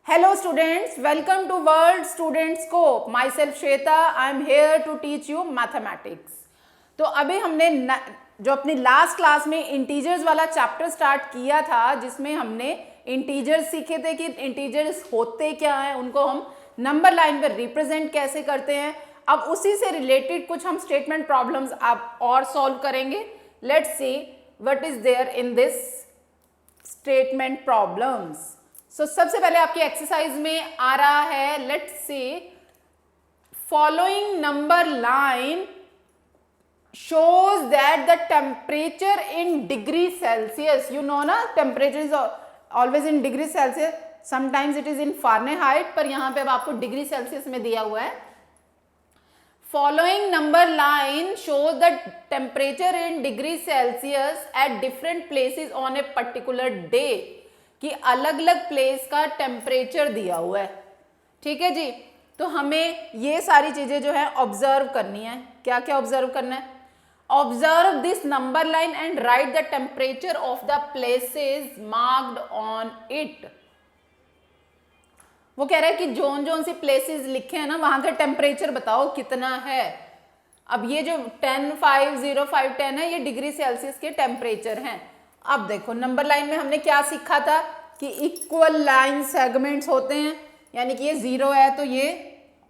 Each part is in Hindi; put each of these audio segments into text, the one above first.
Hello students, welcome to World Student Scope. Myself Shweta, I am here to teach you mathematics. तो अभी हमने जो अपनी लास्ट क्लास में इंटीजर्स वाला चैप्टर स्टार्ट किया था, जिसमें हमने इंटीजर्स सीखे थे कि इंटीजर्स होते क्या हैं, उनको हम नंबर लाइन पर रिप्रेजेंट कैसे करते हैं। अब उसी से रिलेटेड कुछ हम स्टेटमेंट प्रॉब्लम्स आप और सॉल्व करेंगे। Let's see what is there in this statement problems. So सबसे पहले आपकी एक्सरसाइज में आ रहा है, let's see, following number line shows that the temperature in degree Celsius, you know ना, temperature is always in degree Celsius, sometimes it is in Fahrenheit, पर यहाँ पे अब आपको डिग्री सेल्सियस में दिया हुआ है। Following number line shows the temperature in degree Celsius at different places on a particular day, कि अलग अलग प्लेस का टेम्परेचर दिया हुआ है। ठीक है जी, तो हमें ये सारी चीजें जो है ऑब्जर्व करनी है। क्या क्या ऑब्जर्व करना है? Observe this number line and right the temperature of the places marked on it. वो कह रहा है कि जोन जोन सी प्लेसेस लिखे हैं ना, वहां का टेम्परेचर बताओ कितना है। अब ये जो 10, 5, 0, 5, 10 है, ये डिग्री सेल्सियस के टेम्परेचर हैं। अब देखो नंबर लाइन में हमने क्या सीखा था कि इक्वल लाइन सेगमेंट्स होते हैं, यानी कि ये 0 है तो ये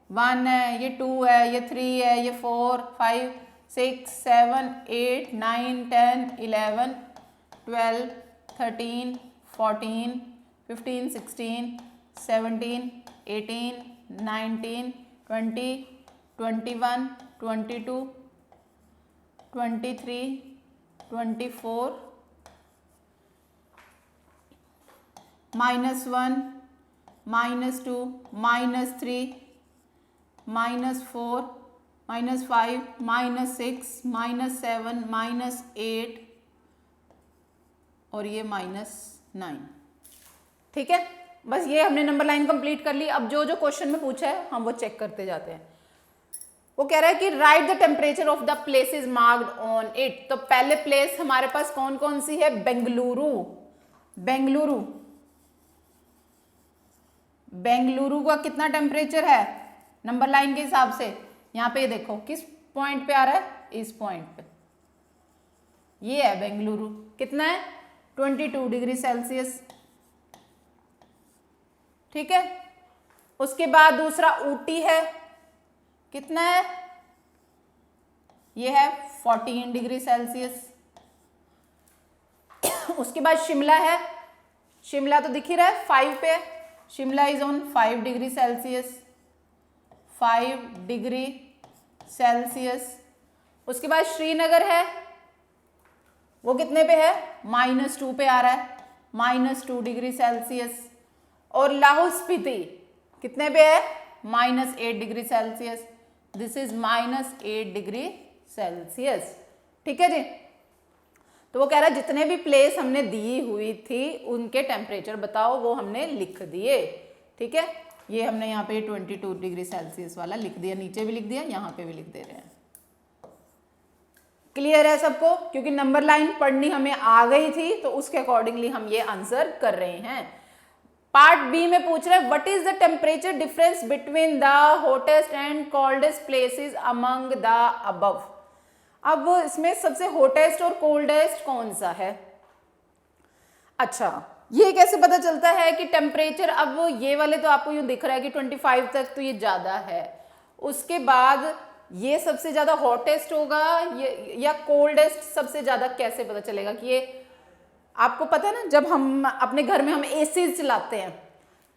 1 है, ये 2 है, ये 3 है, ये 4, 5, 6, 7, 8, 9, 10, 11, 12, 13, 14, 15, 16, 17, 18, 19, 20, 21, 22, 23, 24, -1, -2, -3, -4, -5, -6, -7, -8 और ये -9। ठीक है, बस ये हमने नंबर लाइन कंप्लीट कर ली। अब जो जो क्वेश्चन में पूछा है हम वो चेक करते जाते हैं। वो कह रहा है कि right the temperature of the places marked on it. तो पहले प्लेस हमारे पास कौन कौन सी है? बेंगलुरु। बेंगलुरु, बेंगलुरु का कितना टेम्परेचर है नंबर लाइन के हिसाब से? यहाँ पे देखो किस पॉइंट पे आ रहा है, इस पॉइंट पे। ये है बेंगलुरु, कितना है? 22 डिग्री सेल्सियस। ठीक है, उसके बाद दूसरा ऊटी है, कितना है? ये है 14 डिग्री सेल्सियस। उसके बाद शिमला है, शिमला तो दिख ही रहा है 5 पे, Shimla is on 5 degree Celsius, 5 degree Celsius. उसके बाद श्रीनगर है, वो कितने पे है? -2 पे आ रहा है, -2 डिग्री सेल्सियस। और लाहौल स्पीति कितने पे है? -8 degree Celsius. This is -8 degree Celsius. ठीक है जी, तो वो कह रहा है जितने भी प्लेस हमने दी हुई थी उनके टेम्परेचर बताओ, वो हमने लिख दिए। ठीक है, ये हमने यहाँ पे 22 डिग्री सेल्सियस वाला लिख दिया, नीचे भी लिख दिया, यहाँ पे भी लिख दे रहे हैं। क्लियर है सबको? क्योंकि नंबर लाइन पढ़नी हमें आ गई थी तो उसके अकॉर्डिंगली हम ये आंसर कर रहे हैं। पार्ट बी में पूछ रहे हैं what is the temperature difference between the hottest and coldest places among the above. अब इसमें सबसे हॉटेस्ट और कोल्डेस्ट कौन सा है? अच्छा, ये कैसे पता चलता है कि टेम्परेचर? अब ये वाले तो आपको यूं दिख रहा है कि 25 तक तो ये ज्यादा है, उसके बाद ये सबसे ज्यादा हॉटेस्ट होगा ये या कोल्डेस्ट सबसे ज्यादा? कैसे पता चलेगा कि ये? आपको पता है ना, जब हम अपने घर में हम एसी चलाते हैं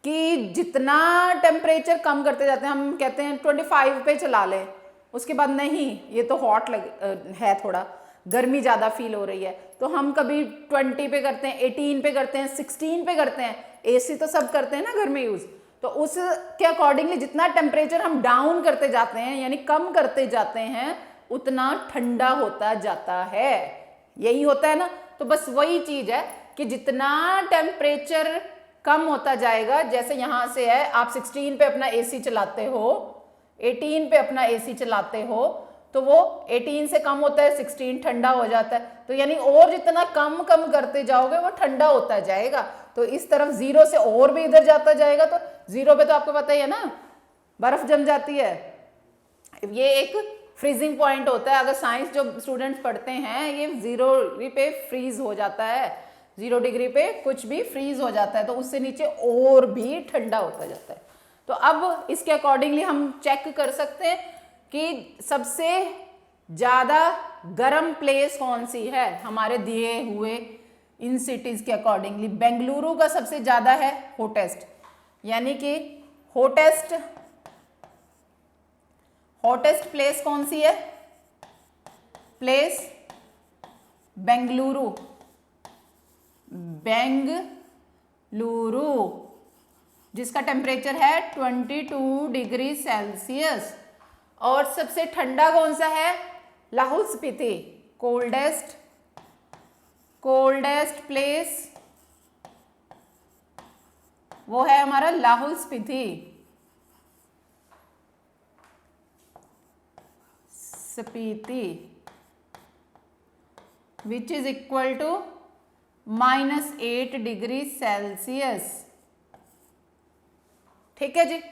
कि जितना टेम्परेचर कम करते जाते हैं, हम कहते हैं 25 पे चला लें, उसके बाद नहीं ये तो हॉट है, थोड़ा गर्मी ज़्यादा फील हो रही है, तो हम कभी 20 पे करते हैं, 18 पे करते हैं, 16 पे करते हैं। एसी तो सब करते हैं ना घर में यूज़, तो उसके अकॉर्डिंगली जितना टेम्परेचर हम डाउन करते जाते हैं, यानी कम करते जाते हैं, उतना ठंडा होता जाता है। यही होता है ना, तो बस वही चीज़ है कि जितना टेम्परेचर कम होता जाएगा, जैसे यहाँ से है आप 16 पे अपना एसी चलाते हो, 18 पे अपना एसी चलाते हो, तो वो 18 से कम होता है, 16 ठंडा हो जाता है। तो यानी और जितना कम करते जाओगे वो ठंडा होता जाएगा। तो इस तरफ 0 से और भी इधर जाता जाएगा, तो 0 पे तो आपको पता ही है ना बर्फ जम जाती है। ये एक फ्रीजिंग पॉइंट होता है। अगर साइंस जो स्टूडेंट्स पढ़ते हैं, ये 0 डिग्री पे फ्रीज हो जाता है, 0 डिग्री पे कुछ भी फ्रीज हो जाता है, तो उससे नीचे और भी ठंडा होता जाता है। तो अब इसके अकॉर्डिंगली हम चेक कर सकते हैं कि सबसे ज़्यादा गर्म प्लेस कौन सी है हमारे दिए हुए इन सिटीज़ के अकॉर्डिंगली। बेंगलुरु का सबसे ज़्यादा है हॉटेस्ट, यानी कि हॉटेस्ट प्लेस कौन सी है? प्लेस बेंगलुरु, जिसका टेम्परेचर है 22 डिग्री सेल्सियस। और सबसे ठंडा कौन सा है? लाहौल स्पीति, कोल्डेस्ट प्लेस वो है हमारा Lahaul Spiti. Which is equal to -8 degree Celsius. ठीक है जी।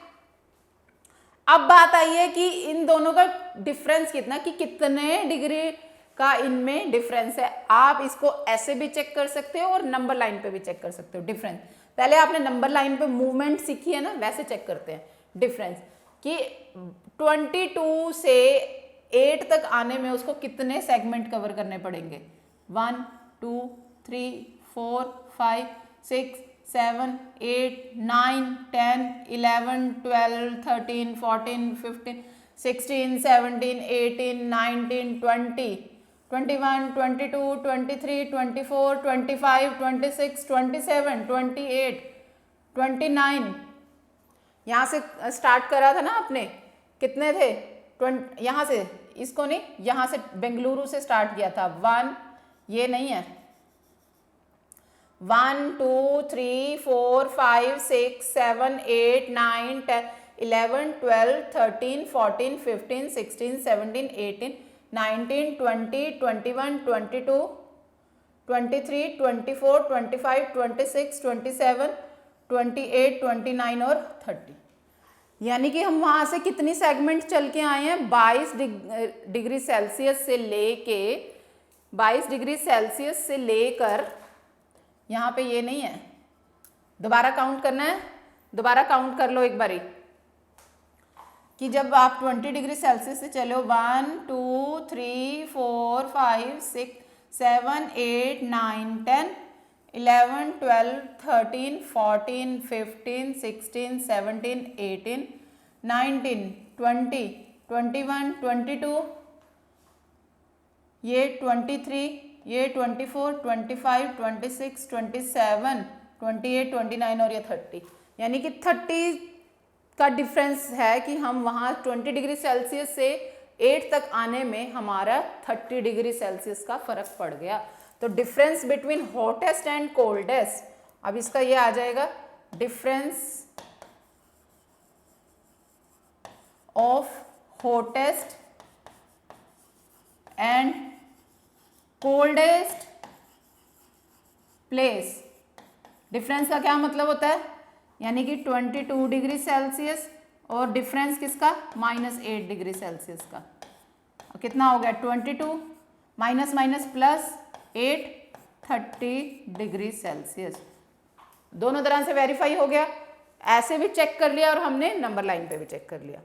अब बात आई है कि इन दोनों का डिफरेंस कितना, कि कितने डिग्री का इनमें डिफरेंस है। आप इसको ऐसे भी चेक कर सकते हो और नंबर लाइन पे भी चेक कर सकते हो डिफरेंस। पहले आपने नंबर लाइन पे मूवमेंट सीखी है ना, वैसे चेक करते हैं डिफरेंस कि 22 से 8 तक आने में उसको कितने सेगमेंट कवर करने पड़ेंगे। 1 2 3 4 5 6 7 8 9 10 11 12 13 14 15 16 17 18 19 20 21 22 23 24 25 26 27 28 29। यहाँ से स्टार्ट करा था ना आपने, कितने थे? यहाँ से, इसको नहीं, यहाँ से बेंगलुरु से स्टार्ट किया था। 1, ये नहीं है, 1 2 3 4 5 6 7 8 9 10 11 12 13 14 15 16 17 18 19 20 21 22 23 24 25 26 27 28 29 और 30। यानी कि हम वहाँ से कितनी सेगमेंट चल के आए हैं? 22 डिग्री सेल्सियस से लेके 22 डिग्री सेल्सियस से लेकर यहाँ पे ये नहीं है, दोबारा काउंट करना है। दोबारा काउंट कर लो एक बारी कि जब आप 20 डिग्री सेल्सियस से चलो 1 2 3 4 5 6 7 8 9 10 11 12 13 14 15 16 17 18 19 20 21 22, ये 23, ये 24 25 26 27 28 29 और ये 30। यानी कि 30 का डिफरेंस है कि हम वहाँ 20 डिग्री सेल्सियस से 8 तक आने में हमारा 30 डिग्री सेल्सियस का फर्क पड़ गया। तो difference between hottest and coldest, अब इसका ये आ जाएगा difference of hottest and coldest place. Difference का क्या मतलब होता है? यानी कि 22 डिग्री सेल्सियस और डिफरेंस किसका? -8 डिग्री सेल्सियस का। कितना हो गया? 22 minus minus plus 8 30 degree Celsius. दोनों तरह से वेरीफाई हो गया, ऐसे भी चेक कर लिया और हमने नंबर लाइन पे भी चेक कर लिया।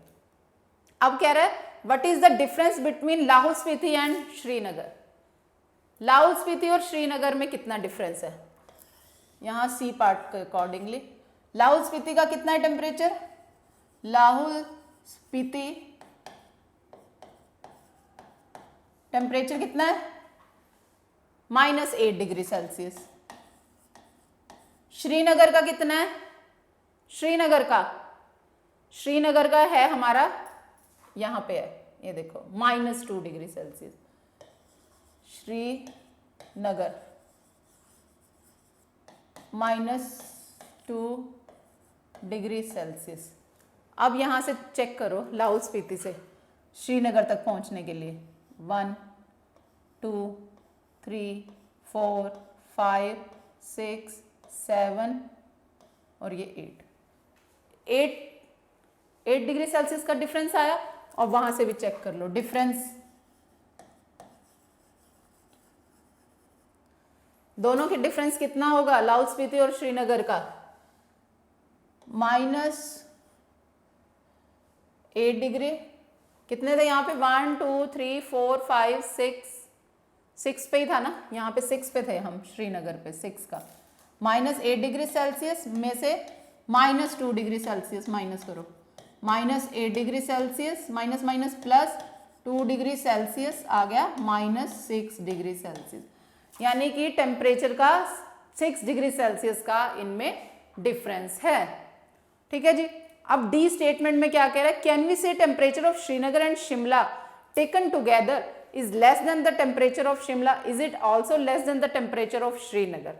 अब कह रहा है what is the difference between Lahaul Spiti and Srinagar. Lahaul Spiti और श्रीनगर में कितना डिफरेंस है? यहाँ सी पार्ट के अकॉर्डिंगली लाहौल स्पीति का कितना है टेम्परेचर? लाहौल स्पीति टेम्परेचर कितना है? -8 डिग्री सेल्सियस। श्रीनगर का कितना है? श्रीनगर का है हमारा, यहाँ पे है, ये देखो -2 degree Celsius. Srinagar -2 degree Celsius. अब यहाँ से चेक करो लाहौल स्पीति से श्रीनगर तक पहुँचने के लिए 1 2 3 4 5 6 7 और ये 8 डिग्री सेल्सियस का डिफरेंस आया। और वहां से भी चेक कर लो डिफरेंस, दोनों की डिफरेंस कितना होगा लाहौल स्पीति और श्रीनगर का, -8 डिग्री। कितने थे यहाँ पे, 1 2 3 4 5 6 पे ही था ना, यहाँ पे 6 पे थे हम, श्रीनगर पे 6 का, -8 डिग्री सेल्सियस में से -2 डिग्री सेल्सियस माइनस करो, -8 degree Celsius minus minus plus 2 degree Celsius आ गया -6 डिग्री सेल्सियस, यानी कि टेम्परेचर का 6 डिग्री सेल्सियस का इनमें डिफरेंस है। ठीक है जी। अब डी स्टेटमेंट में क्या कह रहा है, कैन वी से temperature of Srinagar and Shimla taken together is less than the temperature of Shimla, is it also less than the temperature of Srinagar.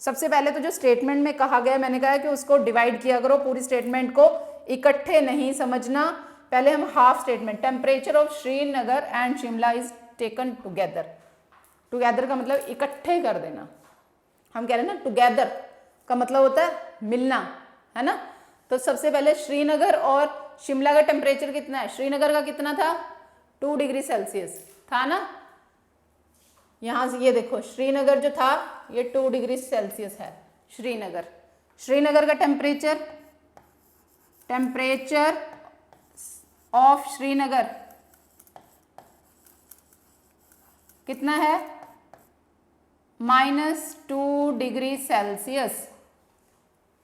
सबसे पहले तो जो स्टेटमेंट में कहा गया, मैंने कहा कि उसको डिवाइड किया करो, पूरी स्टेटमेंट को इकट्ठे नहीं समझना। पहले हम half statement, temperature of Srinagar and Shimla is taken together, together का मतलब इकट्ठे कर देना। हम कह रहे हैं ना टुगेदर का मतलब होता है मिलना, है ना। तो सबसे पहले श्रीनगर और शिमला का टेम्परेचर कितना है, श्रीनगर का कितना था 2 डिग्री सेल्सियस था ना, यहां से ये देखो श्रीनगर जो था ये 2 डिग्री सेल्सियस है श्रीनगर का टेम्परेचर ऑफ श्रीनगर कितना है -2 डिग्री सेल्सियस।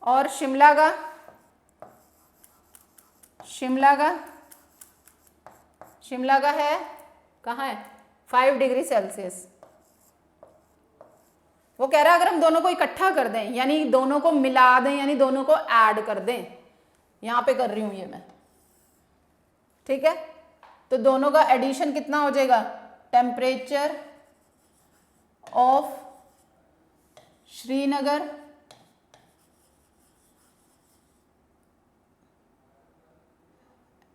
और शिमला का है, कहाँ है 5 डिग्री सेल्सियस। वो कह रहा है अगर हम दोनों को इकट्ठा कर दें, यानी दोनों को मिला दें, यानी दोनों को ऐड कर दें, यहां पे कर रही हूं ये मैं, ठीक है। तो दोनों का एडिशन कितना हो जाएगा, temperature of Srinagar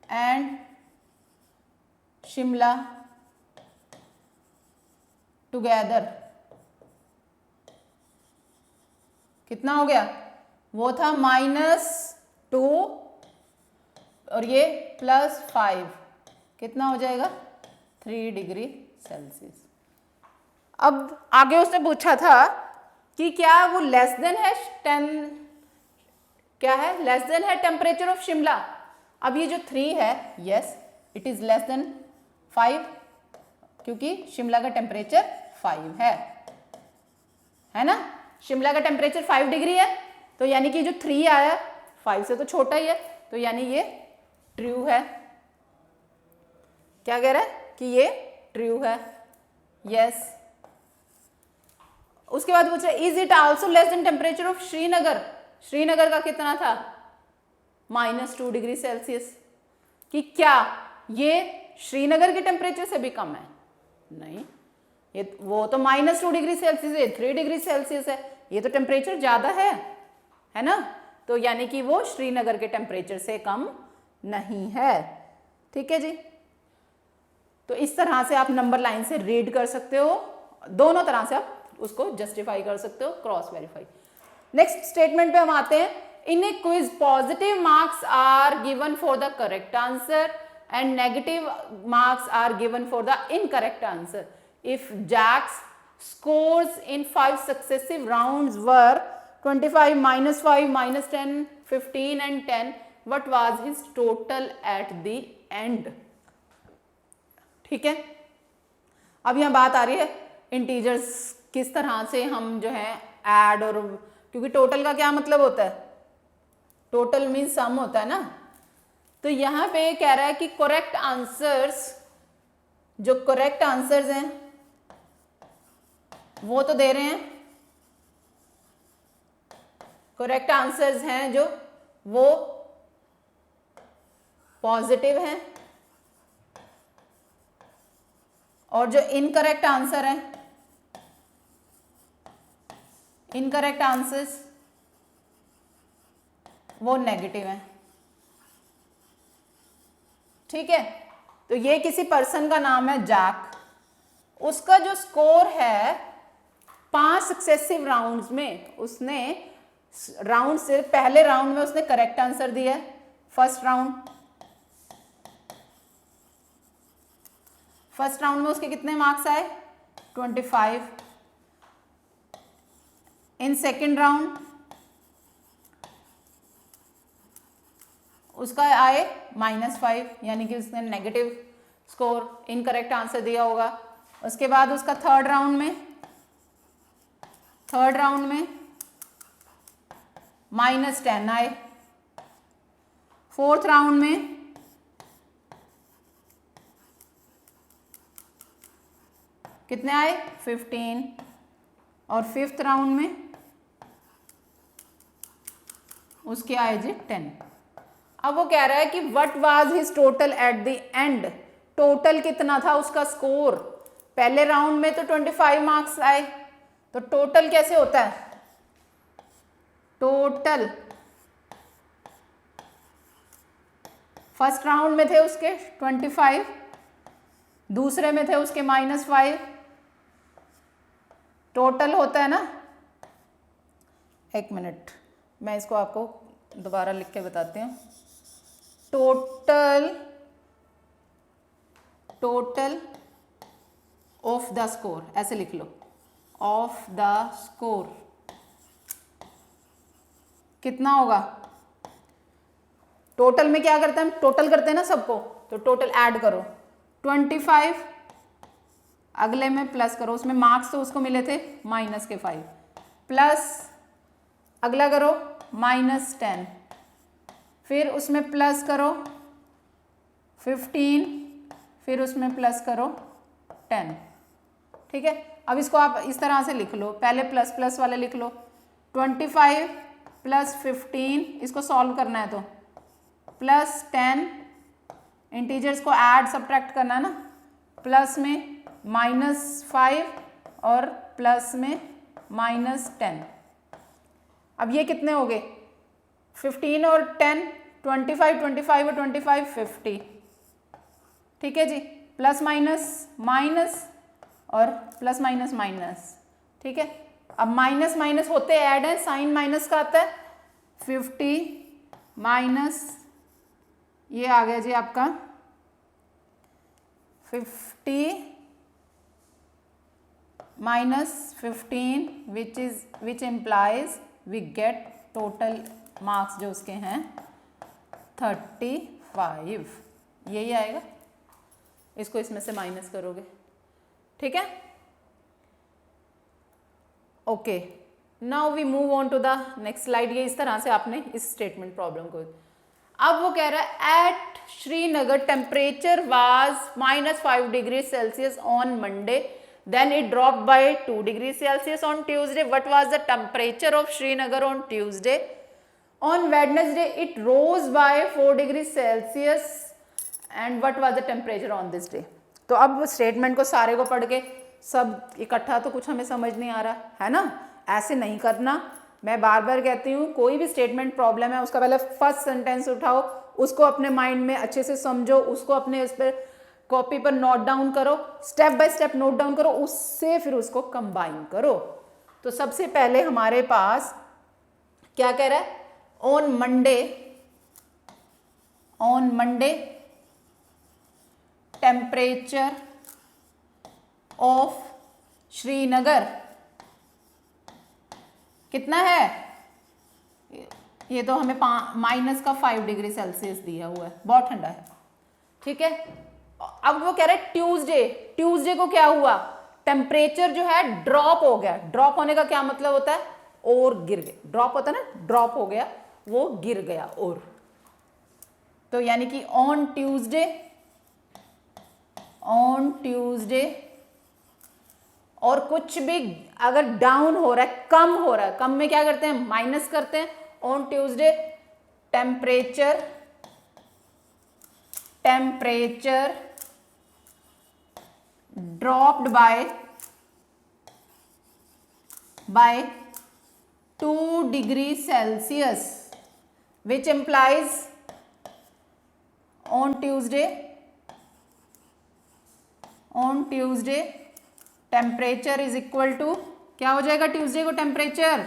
and Shimla together कितना हो गया, वो था -2 और ये +5, कितना हो जाएगा 3 डिग्री सेल्सियस। अब आगे उसने पूछा था कि क्या वो लेस देन है क्या है, लेस देन है टेम्परेचर ऑफ शिमला। अब ये जो 3 है, yes it is less than 5, क्योंकि शिमला का टेम्परेचर 5 है ना। शिमला का टेम्परेचर 5 डिग्री है, तो यानी कि जो 3 आया 5 से तो छोटा ही है, तो यानी ये ट्रू है। क्या कह रहा है कि ये ट्रू है, यस। उसके बाद पूछ रहा है is it also less than temperature of Srinagar. Srinagar का कितना था -2 डिग्री सेल्सियस, कि क्या ये श्रीनगर के टेम्परेचर से भी कम है, नहीं, ये वो तो -2 डिग्री सेल्सियस है, 3 डिग्री सेल्सियस है, ये तो टेम्परेचर ज्यादा है ना। तो यानी कि वो श्रीनगर के टेम्परेचर से कम नहीं है। ठीक है जी। तो इस तरह से आप नंबर लाइन से रीड कर सकते हो, दोनों तरह से आप उसको जस्टिफाई कर सकते हो, क्रॉस वेरीफाई। नेक्स्ट स्टेटमेंट पे हम आते हैं। In a quiz positive marks are given for the correct answer and negative marks are given for the incorrect answer. If Jack's scores in 5 successive rounds were 25, -5, -10, 15 and 10, what was his total at the end? ठीक है। अब यहाँ बात आ रही है इंटीजर्स किस तरह से हम जो है ऐड, और क्योंकि टोटल का क्या मतलब होता है, टोटल मीन सम होता है ना। तो यहाँ पे कह रहा है कि करेक्ट आंसर्स, जो करेक्ट आंसर्स हैं वो तो दे रहे हैं, करेक्ट आंसर्स हैं जो वो पॉजिटिव हैं, और जो इनकरेक्ट आंसर है, इनकरेक्ट आंसर्स वो नेगेटिव हैं। ठीक है। तो ये किसी पर्सन का नाम है जैक, उसका जो स्कोर है 5 सक्सेसिव राउंड्स में उसने राउंड से पहले राउंड में उसने करेक्ट आंसर दिया है, फर्स्ट राउंड में उसके कितने मार्क्स आए 25। इन सेकेंड राउंड उसका आए -5, यानी कि उसने नेगेटिव स्कोर, इनकरेक्ट आंसर दिया होगा। उसके बाद उसका थर्ड राउंड में -10 आए। फोर्थ राउंड में कितने आए 15, और फिफ्थ राउंड में उसके आए जी 10। अब वो कह रहा है कि what was his total at the end, total कितना था उसका स्कोर। पहले राउंड में तो 25 मार्क्स आए, तो टोटल कैसे होता है, टोटल फर्स्ट राउंड में थे उसके 25, दूसरे में थे उसके -5, टोटल होता है ना, एक मिनट मैं इसको आपको दोबारा लिख के बताती हूँ। टोटल ऑफ द स्कोर, ऐसे लिख लो, ऑफ द स्कोर कितना होगा। टोटल में क्या करते हैं हम, टोटल करते हैं ना सबको, तो टोटल ऐड करो 25, अगले में प्लस करो, उसमें मार्क्स तो उसको मिले थे -5, प्लस अगला करो -10, फिर उसमें प्लस करो 15, फिर उसमें प्लस करो 10। ठीक है, अब इसको आप इस तरह से लिख लो, पहले प्लस वाले लिख लो, 25 + 15, इसको सॉल्व करना है तो +10, इंटीजर्स को ऐड सब्ट्रैक्ट करना है ना, प्लस में -5 और प्लस में -10। अब ये कितने हो गए 15 और 10, 25 और 25 50। ठीक है जी, प्लस माइनस और प्लस माइनस। ठीक है, अब माइनस होते ऐड है, साइन माइनस का आता है, 50 माइनस ये आ गया जी आपका 50 -15 which implies we get total marks जो उसके हैं 35, यही आएगा। इसको इसमें से माइनस करोगे, ठीक है। Okay, now we move on to the next slide. ये इस तरह से आपने इस स्टेटमेंट प्रॉब्लम को, अब वो कह रहा है at Srinagar temperature was -5 degree Celsius on Monday, then it dropped by 2 degrees Celsius on Tuesday. What was the temperature of Srinagar on Tuesday? On Wednesday it rose by 4 degrees Celsius and what was the temperature on this day? तो अब स्टेटमेंट को सारे को पढ़ के सब इकट्ठा तो कुछ हमें समझ नहीं आ रहा है ना, ऐसे नहीं करना। मैं बार बार कहती हूँ, कोई भी स्टेटमेंट प्रॉब्लम है उसका पहले फर्स्ट सेंटेंस उठाओ, उसको अपने माइंड में अच्छे से समझो, उसको अपने इस पर कॉपी पर नोट डाउन करो, step by step note down करो, उससे फिर उसको कंबाइन करो। तो सबसे पहले हमारे पास क्या कह रहा है, on Monday temperature of Srinagar कितना है, ये तो हमें -5 डिग्री सेल्सियस दिया हुआ है, बहुत ठंडा है। ठीक है, अब वो कह रहे हैं ट्यूसडे को क्या हुआ, टेम्परेचर जो है ड्रॉप हो गया। ड्रॉप होने का क्या मतलब होता है, और गिर गया, ड्रॉप होता है ना, ड्रॉप हो गया, वो गिर गया। और तो यानी कि ऑन ट्यूसडे और कुछ भी अगर डाउन हो रहा है, कम हो रहा है, कम में क्या करते हैं, माइनस करते हैं। On Tuesday temperature dropped by 2 degrees Celsius, which implies on Tuesday temperature is equal to क्या हो जाएगा, ट्यूसडे को टेम्परेचर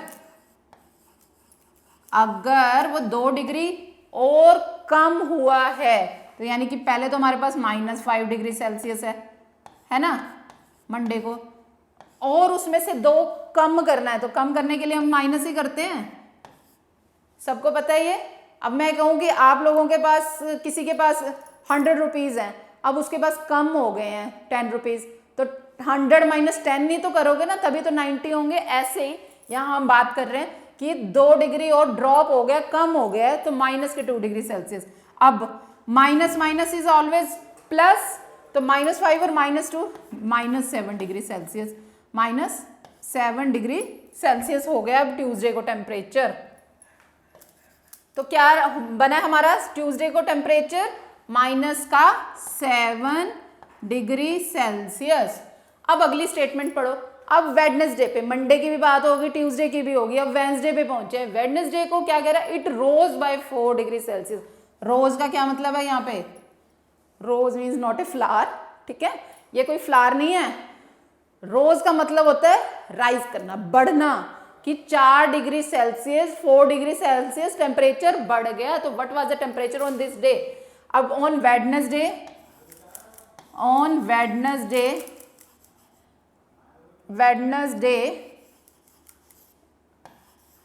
अगर वो 2 डिग्री और कम हुआ है तो यानी कि पहले तो हमारे पास -5 डिग्री सेल्सियस है ना मंडे को, और उसमें से 2 कम करना है, तो कम करने के लिए हम माइनस ही करते हैं, सबको पता है ये। अब मैं कहूँ कि आप लोगों के पास, किसी के पास 100 रुपीज़ हैं, अब उसके पास कम हो गए हैं 10 रुपीज़, तो 100 माइनस 10 नहीं तो करोगे ना, तभी तो 90 होंगे। ऐसे ही यहाँ हम बात कर रहे हैं कि 2 डिग्री और ड्रॉप हो गया, कम हो गया है, तो -2 डिग्री सेल्सियस। अब minus minus is always plus, तो -5 और -2 -7 डिग्री सेल्सियस, -7 डिग्री सेल्सियस हो गया अब ट्यूसडे को टेम्परेचर। तो क्या बना हमारा ट्यूसडे को टेम्परेचर -7 डिग्री सेल्सियस। अब अगली स्टेटमेंट पढ़ो। अब वेडनेसडे पे, मंडे की भी बात होगी, ट्यूसडे की भी होगी, अब वेडनेसडे पे पहुंचे हैं। वेडनेसडे को क्या कह रहा है, it rose by 4 degree Celsius. Rose का क्या मतलब है यहाँ पे, rose means not a flower, ठीक है, ये कोई फ्लावर नहीं है। रोज का मतलब होता है राइज करना, बढ़ना, कि 4 degree Celsius 4 degree Celsius temperature बढ़ गया। तो what was the temperature on this day. अब on Wednesday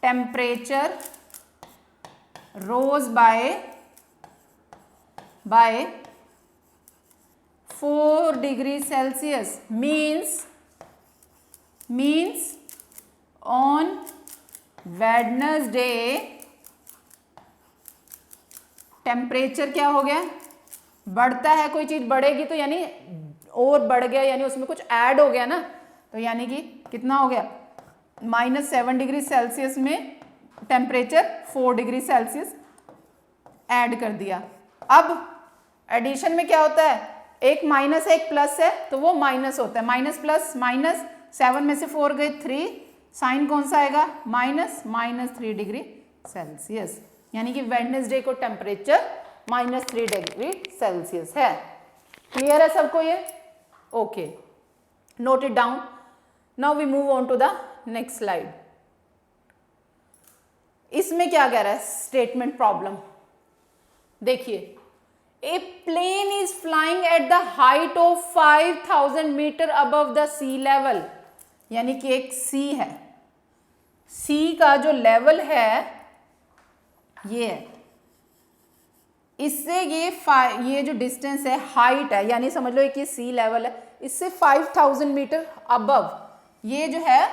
temperature rose by 4 degree Celsius, means on Wednesday temperature क्या हो गया, बढ़ता है, कोई चीज बढ़ेगी तो यानी और बढ़ गया, यानी उसमें कुछ ऐड हो गया ना, तो यानी कि कितना हो गया, -7 डिग्री सेल्सियस में टेम्परेचर 4 डिग्री सेल्सियस ऐड कर दिया। अब एडिशन में क्या होता है, एक माइनस है एक प्लस है, तो वो माइनस होता है, माइनस प्लस माइनस, 7 में से 4 गए 3, साइन कौन सा आएगा, -3 डिग्री सेल्सियस, यानी कि वेडनेसडे को टेम्परेचर -3 डिग्री सेल्सियस है। क्लियर है सबको ये, okay, note it down. Now we move on to the next slide. इसमें क्या कह रहा है स्टेटमेंट प्रॉब्लम, देखिए, a plane is flying at the height of 5000 metre above the sea level, यानी कि एक सी है, सी का जो लेवल है ये है, इससे ये जो डिस्टेंस है हाइट है, यानी समझ लो कि सी लेवल है, इससे 5000 मीटर अबव, ये जो है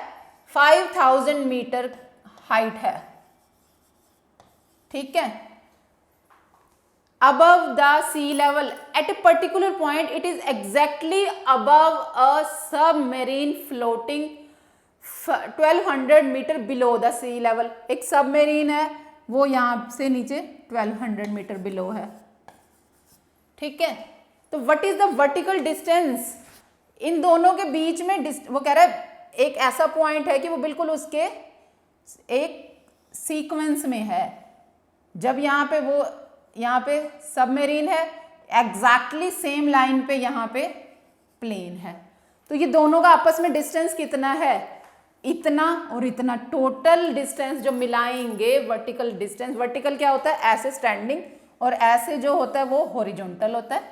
5000 मीटर हाइट है, ठीक है, above the sea level at a particular point it is exactly above a submarine floating 1200 metre below the sea level। एक सबमेरीन है वो यहां से नीचे 1200 मीटर बिलो है, ठीक है। तो what is the vertical distance in दोनों के बीच में, वो कह रहा है एक ऐसा पॉइंट है कि वो बिल्कुल उसके एक सीक्वेंस में है, जब यहाँ पे सबमेरीन है, एग्जैक्टली सेम लाइन पे यहाँ पे प्लेन है, तो ये दोनों का आपस में डिस्टेंस कितना है, इतना और इतना, टोटल डिस्टेंस जो मिलाएंगे वर्टिकल डिस्टेंस, वर्टिकल क्या होता है ऐसे स्टैंडिंग, और ऐसे जो होता है वो हॉरिजॉन्टल होता है,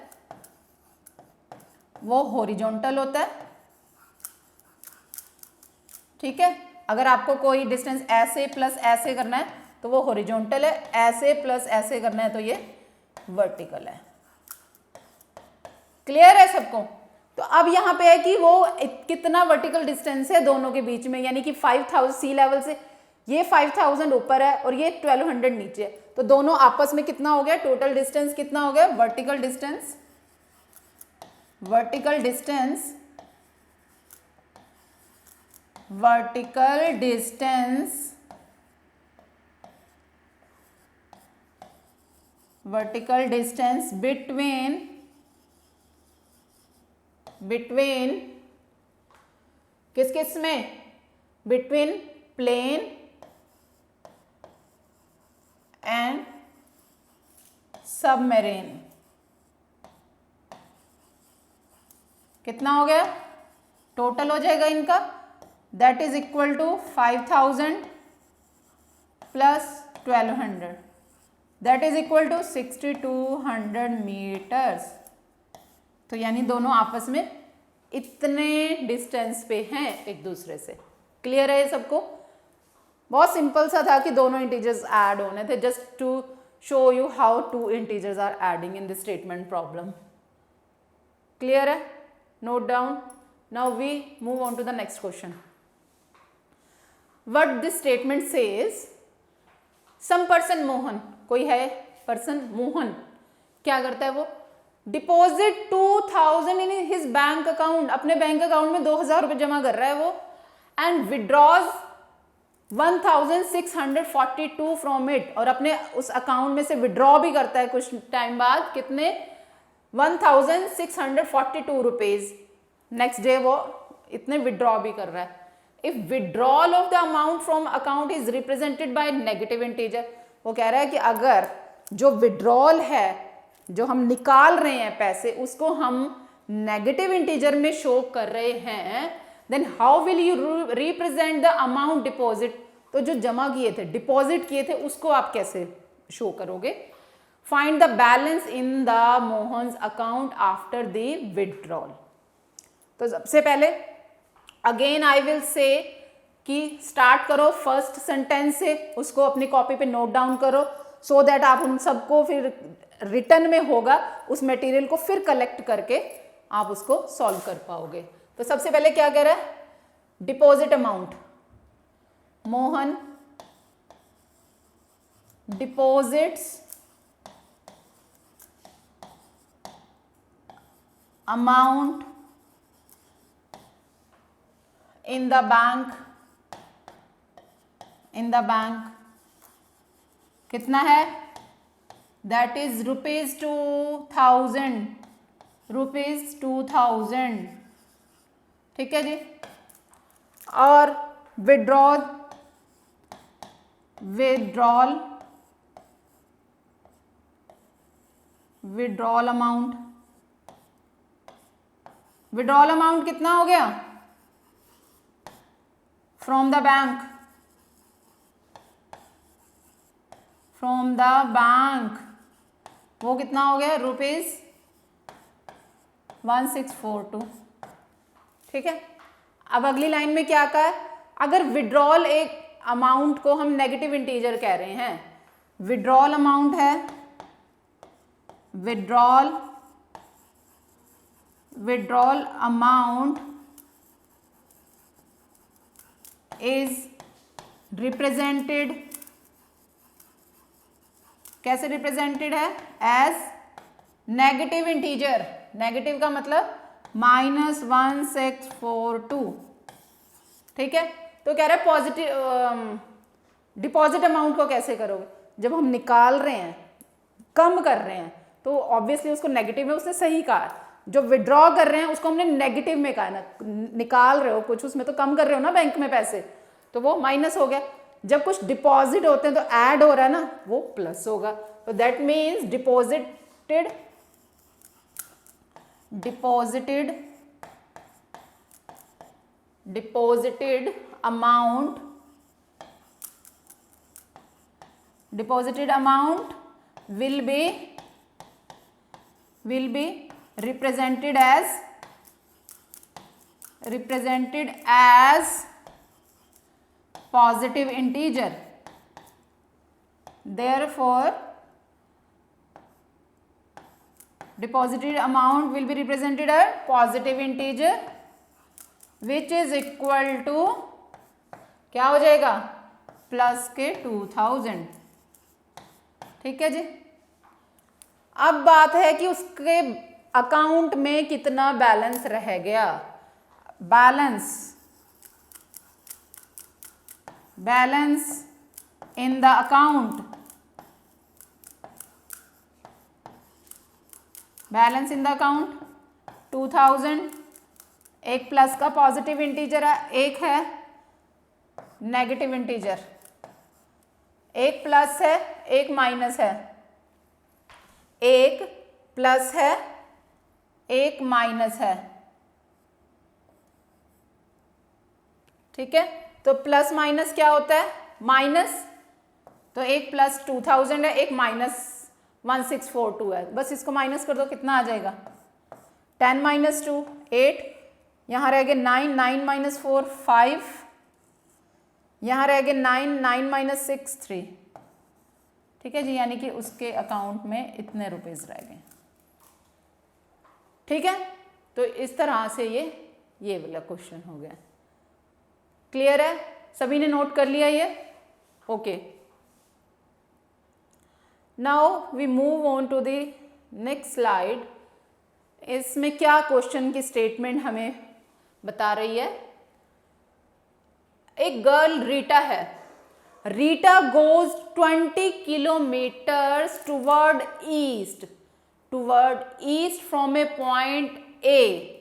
वो हॉरिजॉन्टल होता है, ठीक है। अगर आपको कोई डिस्टेंस ऐसे प्लस ऐसे करना है तो वो हॉरिजॉन्टल है, ऐसे प्लस ऐसे करना है तो ये वर्टिकल है। क्लियर है सबको। तो अब यहाँ पे है कि वो कितना वर्टिकल डिस्टेंस है दोनों के बीच में, यानी कि 5000 सी लेवल से ये 5000 ऊपर है और ये 1200 नीचे है, तो दोनों आपस में कितना हो गया, टोटल डिस्टेंस कितना हो गया, वर्टिकल डिस्टेंस between किस में, between plane and submarine कितना हो गया, टोटल हो जाएगा इनका, that is equal to 5000 plus 1200 that is equal to 6200 metres. तो यानी दोनों आपस में इतने डिस्टेंस पे हैं एक दूसरे से। क्लियर है ये सबको? बहुत सिंपल सा था कि दोनों इंटीजर्स ऐड होने थे, just to show you how two integers are adding in this statement problem. Clear है? Note down. Now we move on to the next question. What this statement says, some person Mohan, कोई है पर्सन मोहन, क्या करता है वो? Deposit 2000 in his bank account, अपने बैंक अकाउंट में 2000 रुपये जमा कर रहा है वो, एंड विड्रॉज 1642 फ्रॉम इट, और अपने उस अकाउंट में से विड्रॉ भी करता है कुछ टाइम बाद, कितने? 1642 रुपीज। नेक्स्ट डे वो इतने विड्रॉ भी कर रहा है। If withdrawal of the amount from account is represented by negative integer, वो कह रहा है कि अगर जो विड्रॉल है, जो हम निकाल रहे हैं पैसे, उसको हम नेगेटिव इंटीजर में शो कर रहे हैं, then how will you represent the amount deposit? तो जो जमा किए थे, डिपॉजिट किए थे, उसको आप कैसे शो करोगे? Find the balance in the Mohan's account after the withdrawal. तो सबसे पहले अगेन आई विल से कि स्टार्ट करो फर्स्ट सेंटेंस से, उसको अपनी कॉपी पे नोट डाउन करो, सो दैट आप उन सबको फिर रिटर्न में होगा उस मटेरियल को फिर कलेक्ट करके आप उसको सॉल्व कर पाओगे। तो सबसे पहले क्या कह रहा है? Deposit amount, Mohan deposits amount in the bank, कितना है? That is ₹2000, ₹2000। ठीक है जी। और विड्रॉल अमाउंट कितना हो गया? फ्रॉम द बैंक वो कितना हो गया? ₹1642। ठीक है। अब अगली लाइन में क्या कहा है? अगर विड्रॉल एक अमाउंट को हम नेगेटिव इंटीजर कह रहे हैं, विड्रॉल अमाउंट है, विड्रॉल अमाउंट इज रिप्रेजेंटेड, कैसे रिप्रेजेंटेड है? As negative integer. नेगेटिव का मतलब -1642। ठीक है। तो कह रहा है पॉजिटिव डिपॉजिट अमाउंट को कैसे करोगे? जब हम निकाल रहे हैं, कम कर रहे हैं, तो ऑब्वियसली उसको नेगेटिव में उसने सही कहा। जो विड्रॉ कर रहे हैं उसको हमने नेगेटिव में कहा ना, निकाल रहे हो कुछ, उसमें तो कम कर रहे हो ना बैंक में पैसे, तो वो माइनस हो गया। जब कुछ डिपॉजिट होते हैं तो ऐड हो रहा है ना, वो प्लस होगा। तो that means deposited amount will be represented as positive integer. Therefore deposited amount will be represented as positive integer which is equal to क्या हो जाएगा? प्लस के 2000। ठीक है जी। अब बात है कि उसके अकाउंट में कितना बैलेंस रह गया। Balance in the account, balance in the account 2000। एक प्लस का पॉजिटिव इंटीजर है, एक है नेगेटिव इंटीजर। एक प्लस है, एक माइनस है, एक प्लस है, एक माइनस है। ठीक है। तो प्लस माइनस क्या होता है? माइनस तो एक प्लस 2000 है, एक माइनस 1642 है, बस इसको माइनस कर दो, कितना आ जाएगा 10 माइनस 2 8, यहाँ रह गए 9 9 माइनस 4 5, यहाँ रह गए 9 9 माइनस 6 3। ठीक है जी, यानी कि उसके अकाउंट में इतने रुपीस रह गए। ठीक है, तो इस तरह से ये वाला क्वेश्चन हो गया। क्लियर है, सभी ने नोट कर लिया ये? Okay, now we move on to the next slide. इसमें क्या क्वेश्चन की स्टेटमेंट हमें बता रही है? एक गर्ल रीटा है, Rita goes 20 kilometres toward east from A point A.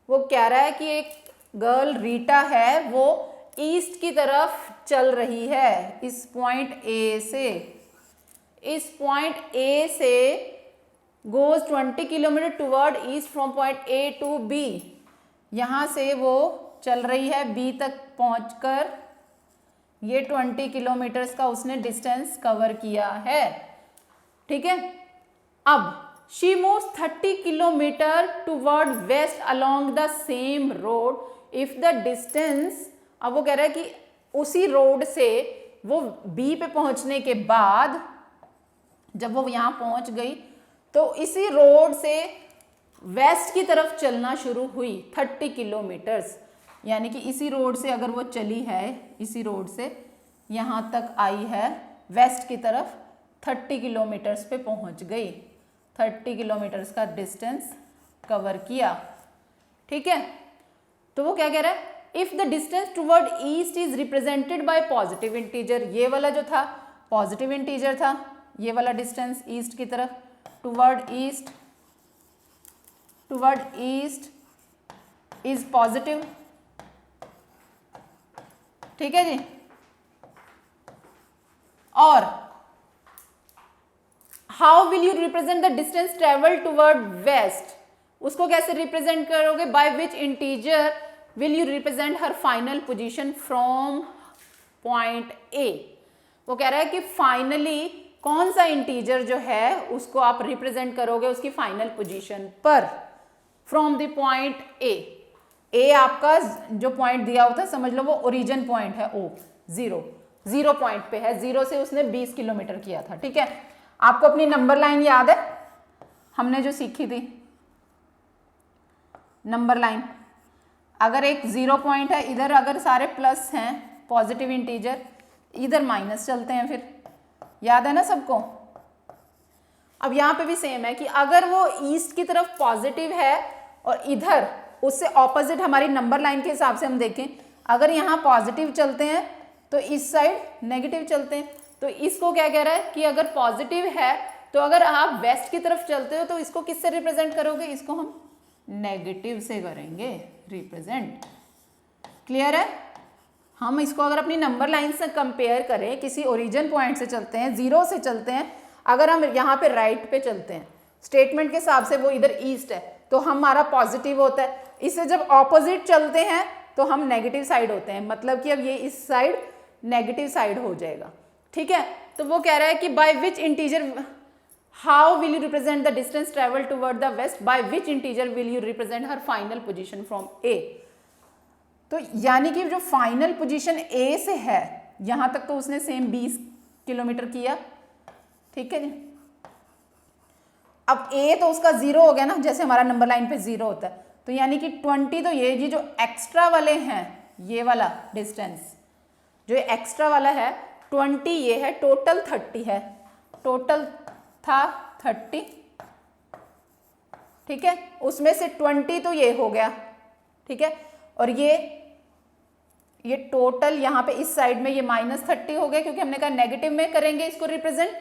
वो कह रहा है कि एक गर्ल रीटा है, वो ईस्ट की तरफ चल रही है इस पॉइंट ए से, इस पॉइंट ए से goes 20 kilometre toward east from point A to B. यहाँ से वो चल रही है बी तक पहुंचकर ये 20 किलोमीटर्स का उसने डिस्टेंस कवर किया है। ठीक है, अब she moves 30 kilometre toward west along the same road if the distance. अब वो कह रहा है कि उसी रोड से वो बी पे पहुंचने के बाद जब वो यहाँ पहुंच गई तो इसी रोड से वेस्ट की तरफ चलना शुरू हुई 30 किलोमीटर्स, यानी कि इसी रोड से अगर वो चली है, इसी रोड से यहाँ तक आई है वेस्ट की तरफ, 30 किलोमीटर्स पे पहुँच गई, 30 किलोमीटर्स का डिस्टेंस कवर किया। ठीक है, तो वो क्या कह रहा है? If the distance toward east is represented by positive integer, ये वाला जो था पॉजिटिव इंटीजर था, ये वाला डिस्टेंस ईस्ट की तरफ, टुवर्ड ईस्ट इज पॉजिटिव। ठीक है जी, और how will you represent the distance travel toward west, उसको कैसे रिप्रेजेंट करोगे? By which integer will you represent her final position from point A. वो कह रहा है कि फाइनली कौन सा इंटीजर जो है उसको आप रिप्रेजेंट करोगे उसकी फाइनल पोजीशन पर फ्रॉम द पॉइंट ए। ए आपका जो पॉइंट दिया होता है समझ लो वो ओरिजिन पॉइंट है, ओ जीरो पॉइंट पे है, जीरो से उसने 20 किलोमीटर किया था। ठीक है, आपको अपनी नंबर लाइन याद है हमने जो सीखी थी? नंबर लाइन, अगर एक 0 पॉइंट है, इधर अगर सारे प्लस हैं पॉजिटिव इंटीजर, इधर माइनस चलते हैं, फिर याद है ना सबको? अब यहाँ पे भी सेम है कि अगर वो ईस्ट की तरफ पॉजिटिव है और इधर उससे ऑपोजिट हमारी नंबर लाइन के हिसाब से हम देखें, अगर यहाँ पॉजिटिव चलते हैं तो इस साइड नेगेटिव चलते हैं। तो इसको क्या कह रहा है कि अगर पॉजिटिव है तो अगर आप वेस्ट की तरफ चलते हो तो इसको किससे रिप्रेजेंट करोगे? इसको हम नेगेटिव से करेंगे रिप्रेजेंट। क्लियर है? हम इसको अगर अपनी नंबर लाइन से कंपेयर करें, किसी ओरिजिन पॉइंट से चलते हैं, 0 से चलते हैं, अगर हम यहाँ पे राइट पे चलते हैं स्टेटमेंट के हिसाब से, वो इधर ईस्ट है तो हमारा पॉजिटिव होता है। इससे जब ऑपोजिट चलते हैं तो हम नेगेटिव साइड होते हैं, मतलब कि अब ये इस साइड नेगेटिव साइड हो जाएगा। ठीक है, तो वो कह रहा है कि by which integer how will you represent the distance travel toward the west, by which integer will you represent her final position from A. तो यानी कि जो फाइनल पोजीशन ए से है यहाँ तक तो उसने सेम 20 किलोमीटर किया। ठीक है जी, अब ए तो उसका 0 हो गया ना, जैसे हमारा नंबर लाइन पे 0 होता है, तो यानी कि 20 तो ये जी जो एक्स्ट्रा वाले हैं, ये वाला डिस्टेंस जो एक्स्ट्रा वाला है 20 ये है, टोटल 30 है, टोटल था 30। ठीक है, उसमें से 20 तो ये हो गया। ठीक है, और ये टोटल यहाँ पे इस साइड में ये -30 हो गया, क्योंकि हमने कहा नेगेटिव में करेंगे इसको रिप्रेजेंट।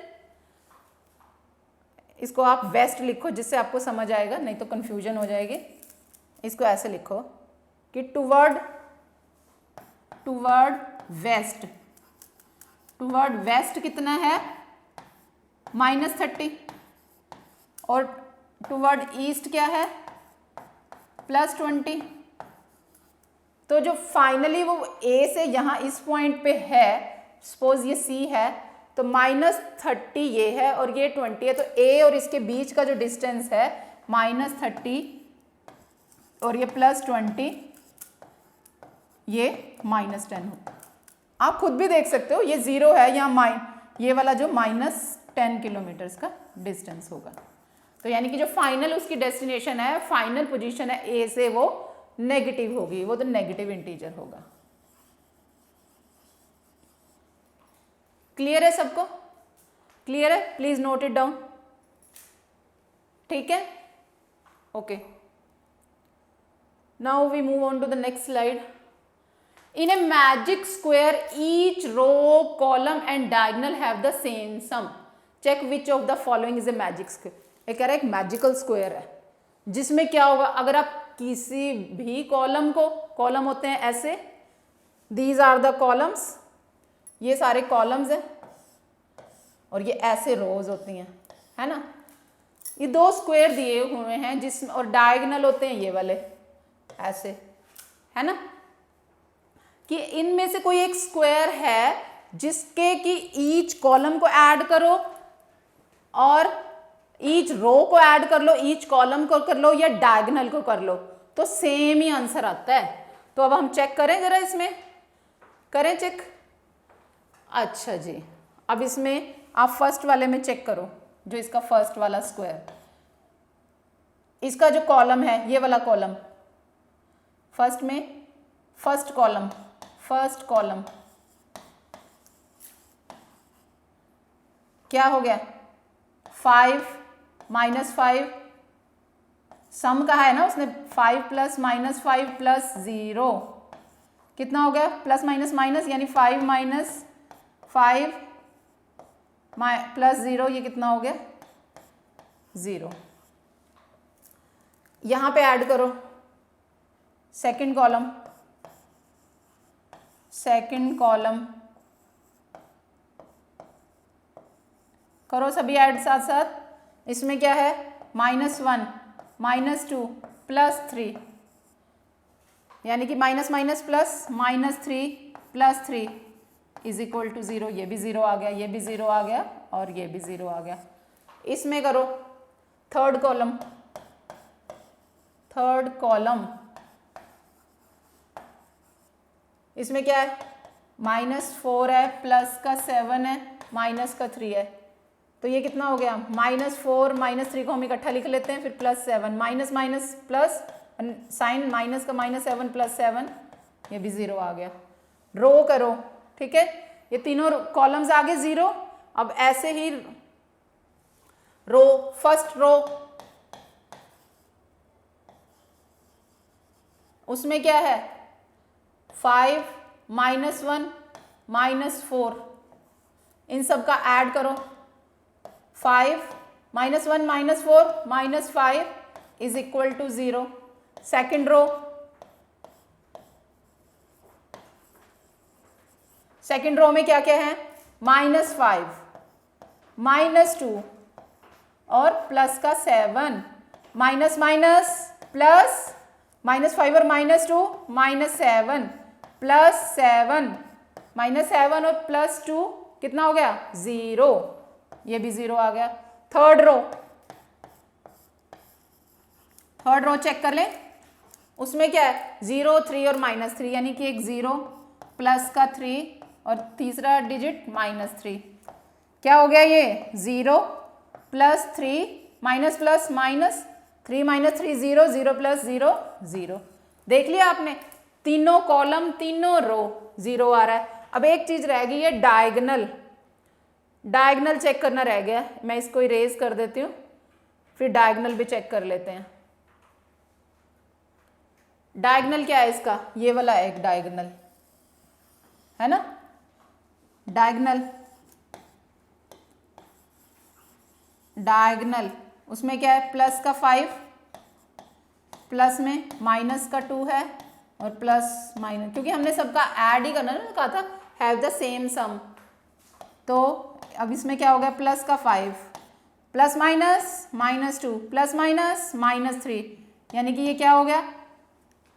इसको आप वेस्ट लिखो जिससे आपको समझ आएगा, नहीं तो कंफ्यूजन हो जाएगी। इसको ऐसे लिखो कि टुवर्ड वेस्ट, टुवर्ड वेस्ट कितना है -30, और टुवर्ड ईस्ट क्या है +20। तो जो फाइनली वो ए से यहाँ इस पॉइंट पे है, सपोज ये सी है, तो -30 ये है और ये 20 है, तो A और इसके बीच का जो डिस्टेंस है -30 और ये +20, ये -10 होगा। आप खुद भी देख सकते हो, ये 0 है यहाँ, ये वाला जो -10 किलोमीटर्स का डिस्टेंस होगा। तो यानी कि जो फाइनल उसकी डेस्टिनेशन है, फाइनल पोजीशन है ए से, वो नेगेटिव होगी, वो तो नेगेटिव इंटीजर होगा। क्लियर है सबको? क्लियर है? Please note it down. ठीक है, okay. Now we move on to the next slide. In a magic square, each row, column and diagonal have the same sum. Check which of the following is a magic square. ये कह रहा है एक मैजिकल स्क्वायर है जिसमें क्या होगा, अगर आप किसी भी कॉलम को, कॉलम होते हैं ऐसे, these are the columns, ये सारे कॉलम्स हैं और ये ऐसे रोज होती हैं, है ना। ये दो स्क्वायर दिए हुए हैं जिसमें, और डायगोनल होते हैं ये वाले ऐसे, है ना, कि इनमें से कोई एक स्क्वायर है जिसके कि ईच कॉलम को ऐड करो और ईच रो को ऐड कर लो, ईच कॉलम को कर लो या डायगोनल को कर लो, तो सेम ही आंसर आता है। तो अब हम चेक करें जरा, इसमें करें चेक। अच्छा जी, अब इसमें आप फर्स्ट वाले में चेक करो, जो इसका फर्स्ट वाला स्क्वायर, इसका जो कॉलम है ये वाला कॉलम, फर्स्ट में फर्स्ट कॉलम क्या हो गया, 5 -5, सम कहा है ना उसने, 5 + -5 + 0 कितना हो गया, प्लस माइनस माइनस, यानी 5 - 5 + 0, ये कितना हो गया, 0। यहां पे ऐड करो सेकंड कॉलम करो सभी ऐड साथ साथ। इसमें क्या है, -1 -2 +3, यानी कि माइनस माइनस प्लस -3 + 3 = 0। ये भी 0 आ गया, ये भी 0 आ गया और ये भी 0 आ गया। इसमें करो थर्ड कॉलम, इसमें क्या है, -4 है, प्लस का 7 है, माइनस का 3 है, तो ये कितना हो गया, -4 -3 को हम इकट्ठा लिख लेते हैं, फिर +7, minus minus plus, sign minus का -7 + 7, ये भी 0 आ गया। रो करो, ठीक है, ये तीनों कॉलम्स आगे 0। अब ऐसे ही रो, फर्स्ट रो, उसमें क्या है, 5 -1 -4, इन सब का ऐड करो, 5 -1 -4 -5 = 0। सेकेंड रो में क्या क्या है, -5 -2 और प्लस का 7, माइनस माइनस प्लस, -5 और -2 -7 +7, -7 और +2 कितना हो गया, 0, ये भी 0 आ गया। थर्ड रो चेक कर लें, उसमें क्या है, 0 3 और -3, यानी कि एक 0 प्लस का 3 और तीसरा डिजिट -3, क्या हो गया, ये 0 + 3 माइनस प्लस माइनस, 3 - 3 0, 0 + 0 0। देख लिया आपने, तीनों कॉलम तीनों रो 0 आ रहा है। अब एक चीज रह गई है, डायगोनल चेक करना रह गया, मैं इसको इरेज कर देती हूँ, फिर डायगोनल भी चेक कर लेते हैं। डायगोनल क्या है इसका, ये वाला है एक डायगोनल, है ना, डायगोनल उसमें क्या है, प्लस का 5, प्लस में माइनस का 2 है और प्लस माइनस, क्योंकि हमने सबका ऐड ही करना ना, कहा था हैव द सेम सम, तो अब इसमें क्या हो गया, प्लस का 5 प्लस माइनस -2 प्लस माइनस -3, यानी कि ये क्या हो गया,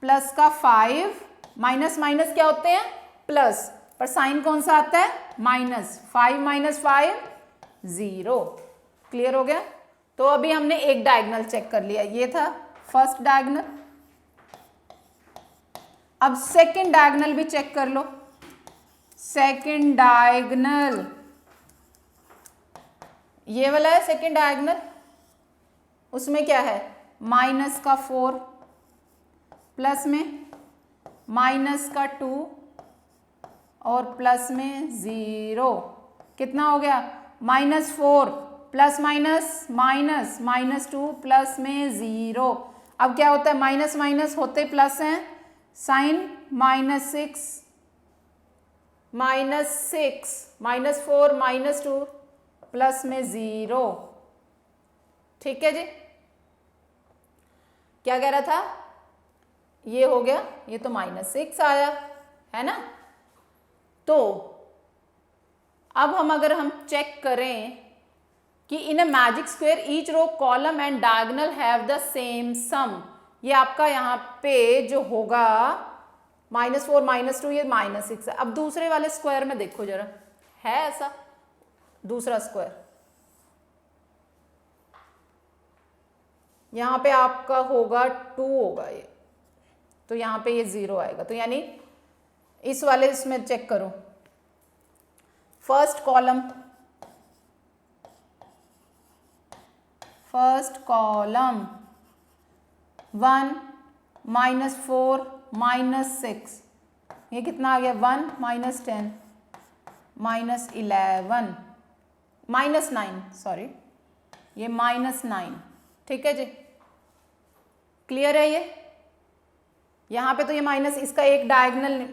प्लस का 5, माइनस माइनस क्या होते हैं, प्लस, पर साइन कौन सा आता है, माइनस। 5 माइनस 5 0। क्लियर हो गया। तो अभी हमने एक डायगोनल चेक कर लिया, ये था फर्स्ट डायगोनल। अब सेकंड डायगोनल भी चेक कर लो। सेकंड डायगोनल ये वाला है सेकंड डायगोनल, उसमें क्या है, माइनस का 4 प्लस में माइनस का 2 और प्लस में 0। कितना हो गया, -4 प्लस माइनस माइनस -2 प्लस में 0। अब क्या होता है, माइनस माइनस होते प्लस हैं, साइन -6 -4 -2 प्लस में 0। ठीक है जी, क्या कह रहा था, ये हो गया, ये तो -6 आया है ना। तो अब अगर हम चेक करें कि in a magic square each row column and diagonal have the same sum, ये आपका यहाँ पे जो होगा -4 -2 ये -6 है। अब दूसरे वाले स्क्वायर में देखो जरा, है ऐसा दूसरा स्क्वायर, यहाँ पे आपका होगा 2 होगा ये, तो यहाँ पे ये 0 आएगा। तो यानी इस वाले इसमें चेक करो, फर्स्ट कॉलम 1 -4 -6, ये कितना आ गया, 1 -10 -11 -9, सॉरी ये -9। ठीक है जी, क्लियर है ये। यहाँ पे तो ये माइनस, इसका एक डायगोनल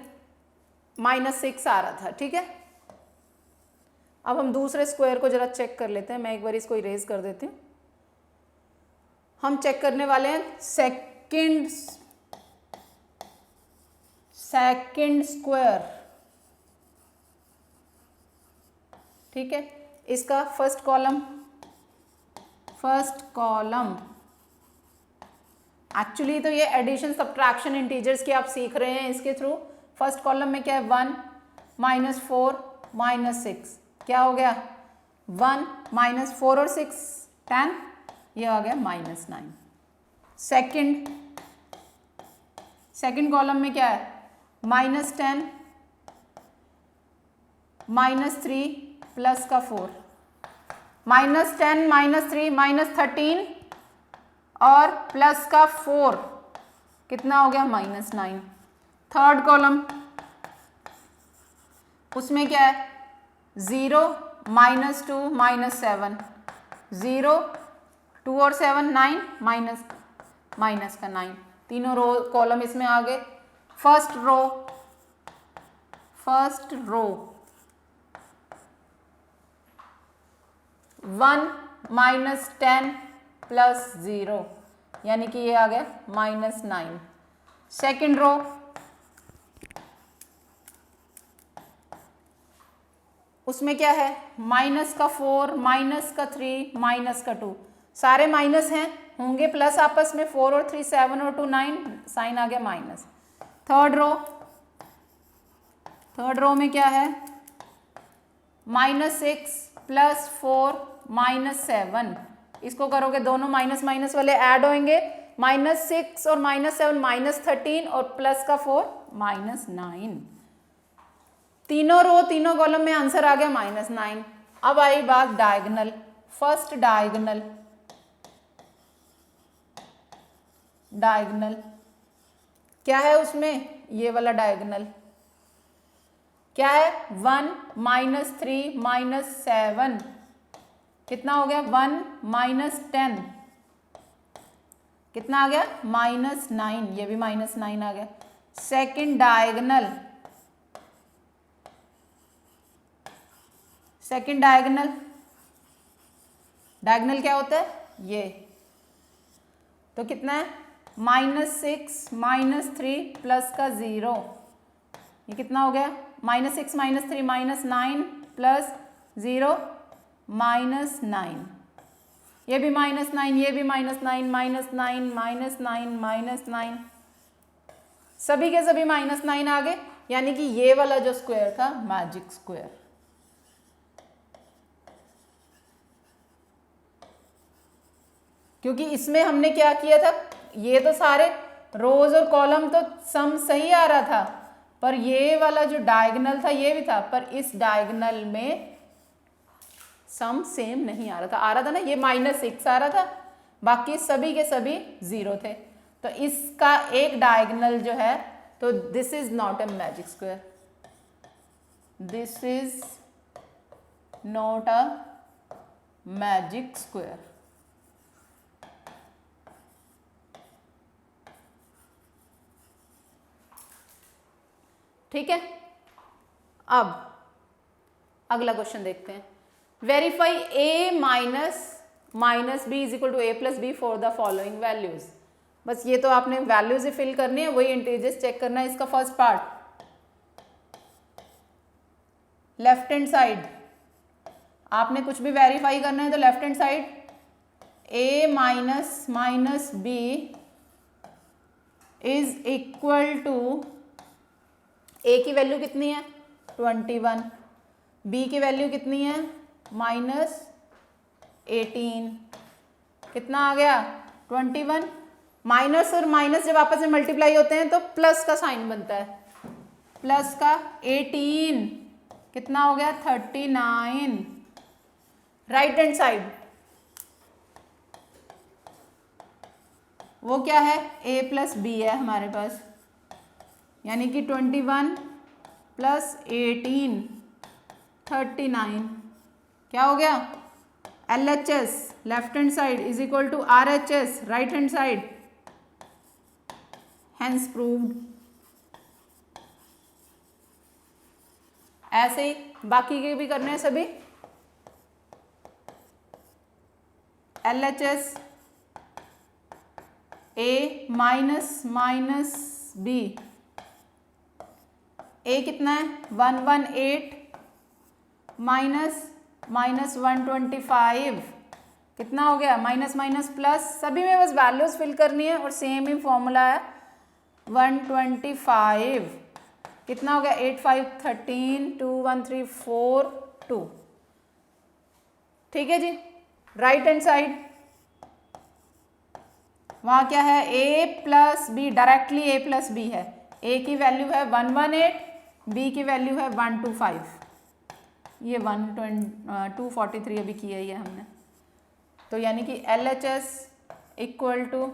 -6 आ रहा था। ठीक है, अब हम दूसरे स्क्वायर को जरा चेक कर लेते हैं। मैं एक बार इसको इरेज कर देती हूँ। हम चेक करने वाले हैं सेकंड स्क्वायर। ठीक है, इसका फर्स्ट कॉलम एक्चुअली तो ये एडिशन सब्ट्रैक्शन इंटीजर्स की आप सीख रहे हैं इसके थ्रू। फर्स्ट कॉलम में क्या है, 1 -4 -6, क्या हो गया, 1 -4 और 6 10, ये आ गया -9। सेकंड कॉलम में क्या है, -10 -3 प्लस का 4, -10 -3 -13 और प्लस का 4, कितना हो गया, -9। थर्ड कॉलम, उसमें क्या है, 0 -2 -7, 0 2 और 7 9 माइनस का 9, तीनों रो कॉलम इसमें आ गए। फर्स्ट रो 1 -10 प्लस 0, यानी कि ये आ गया -9। सेकेंड रो उसमें क्या है, माइनस का 4 माइनस का 3 माइनस का 2, सारे माइनस हैं, होंगे प्लस आपस में, 4 और 3 7 और 2 9, साइन आ गया माइनस। थर्ड रो में क्या है, -6 प्लस 4 -7, इसको करोगे दोनों माइनस माइनस वाले ऐड होंगे, -6 और -7 -13 और प्लस का 4 -9। तीनों रो तीनों कॉलम में आंसर आ गया -9। अब आई बात डायगोनल। फर्स्ट डायगोनल क्या है उसमें, ये वाला डायगोनल क्या है, 1 -3 -7, कितना हो गया, 1 -10, कितना आ गया, -9, ये भी -9 आ गया। सेकंड डायगोनल क्या होता है, ये तो कितना है, -6 -3 प्लस का 0, ये कितना हो गया, -6 -3 -9 प्लस 0 -9, ये भी -9, ये भी -9 -9 -9 -9, सभी के सभी -9 आ गए। यानी कि ये वाला जो स्क्वायर था मैजिक स्क्वायर। क्योंकि इसमें हमने क्या किया था, ये तो सारे रोज और कॉलम तो सम सही आ रहा था, पर ये वाला जो डायगोनल था ये भी था, पर इस डायगोनल में सम सेम नहीं आ रहा था ना, ये -6 आ रहा था, बाकी सभी के सभी 0 थे। तो इसका एक डायगोनल जो है, तो this is not a magic square, this is not a magic square. ठीक है, अब अगला क्वेश्चन देखते हैं। Verify a minus b is equal to a plus b for the following values. बस ये तो आपने वैल्यूज ही फिल करनी है, वही इंटीजर्स चेक करना है। इसका first part left hand side, आपने कुछ भी वेरीफाई करना है तो left hand side a minus b is equal to, a की वैल्यू कितनी है 21, b की वैल्यू कितनी है -18, कितना आ गया 21। माइनस और माइनस जब आपस में मल्टीप्लाई होते हैं तो प्लस का साइन बनता है, प्लस का 18 कितना हो गया 39। राइट हैंड साइड वो क्या है a प्लस बी है हमारे पास, यानी कि 21 प्लस 18 39 क्या हो गया LHS left hand side is equal to RHS right hand side, hence proved. ऐसे ही बाकी के भी करने हैं सभी। LHS A minus B, A कितना है 118 माइनस 125 कितना हो गया माइनस माइनस प्लस, सभी में बस वैल्यूज फिल करनी है और सेम ही फॉर्मूला है 125 कितना हो गया 8 5 13 2 1 3 4 2। ठीक है जी। राइट हैंड साइड वहाँ क्या है a plus b, directly a plus b है, a की वैल्यू है 118, b की वैल्यू है 125, ये 243 अभी किया ही है हमने। तो यानी कि LHS equal to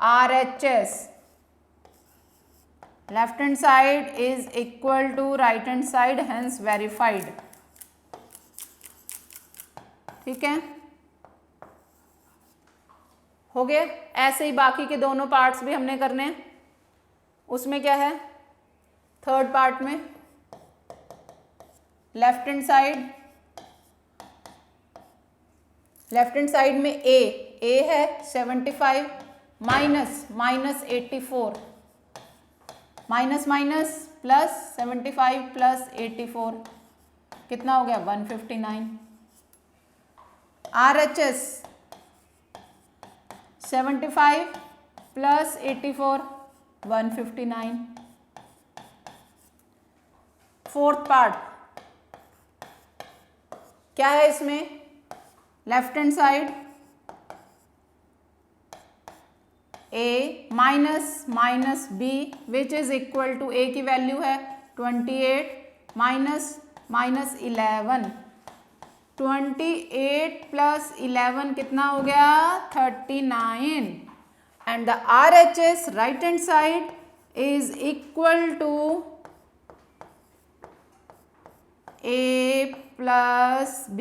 RHS, left hand side is equal to right hand side, hence verified. ठीक है, हो गया। ऐसे ही बाकी के दोनों पार्ट्स भी हमने करने हैं। उसमें क्या है थर्ड पार्ट में लेफ्ट हैंड साइड में a है 75 माइनस 84 माइनस प्लस 75 प्लस 84 कितना हो गया 159। RHS 75 plus 84 159। फोर्थ पार्ट क्या है इसमें, left hand side a minus b which is equal to a की वैल्यू है 28 माइनस 11, 28 प्लस 11 कितना हो गया 39, and the RHS right hand side is equal to a plus b,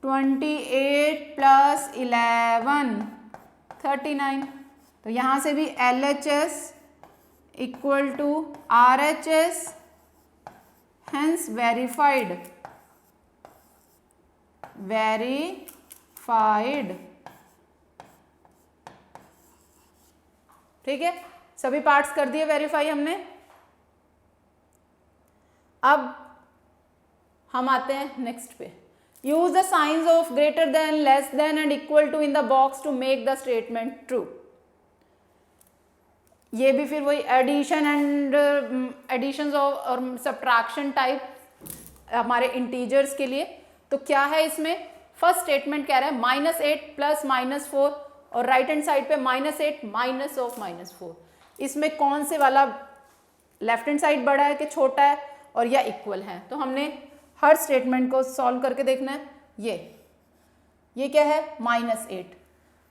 28 plus 11 39। तो यहाँ से भी LHS equal to RHS, hence verified. ठीक है, सभी पार्ट्स कर दिए वेरीफाई हमने। अब हम आते हैं नेक्स्ट पे। Use the signs of greater than, less than and equal to in the box to make the statement true. ये भी फिर वही एडिशन एंड एडिशन और सब्ट्रैक्शन टाइप हमारे इंटीजर्स के लिए। तो क्या है इसमें, फर्स्ट स्टेटमेंट कह रहा है -8 प्लस -4 और राइट हैंड साइड पे -8 माइनस ऑफ -4। इसमें कौन से वाला लेफ्ट हैंड साइड बड़ा है कि छोटा है और या इक्वल है। तो हमने हर स्टेटमेंट को सॉल्व करके देखना है। ये क्या है, -8।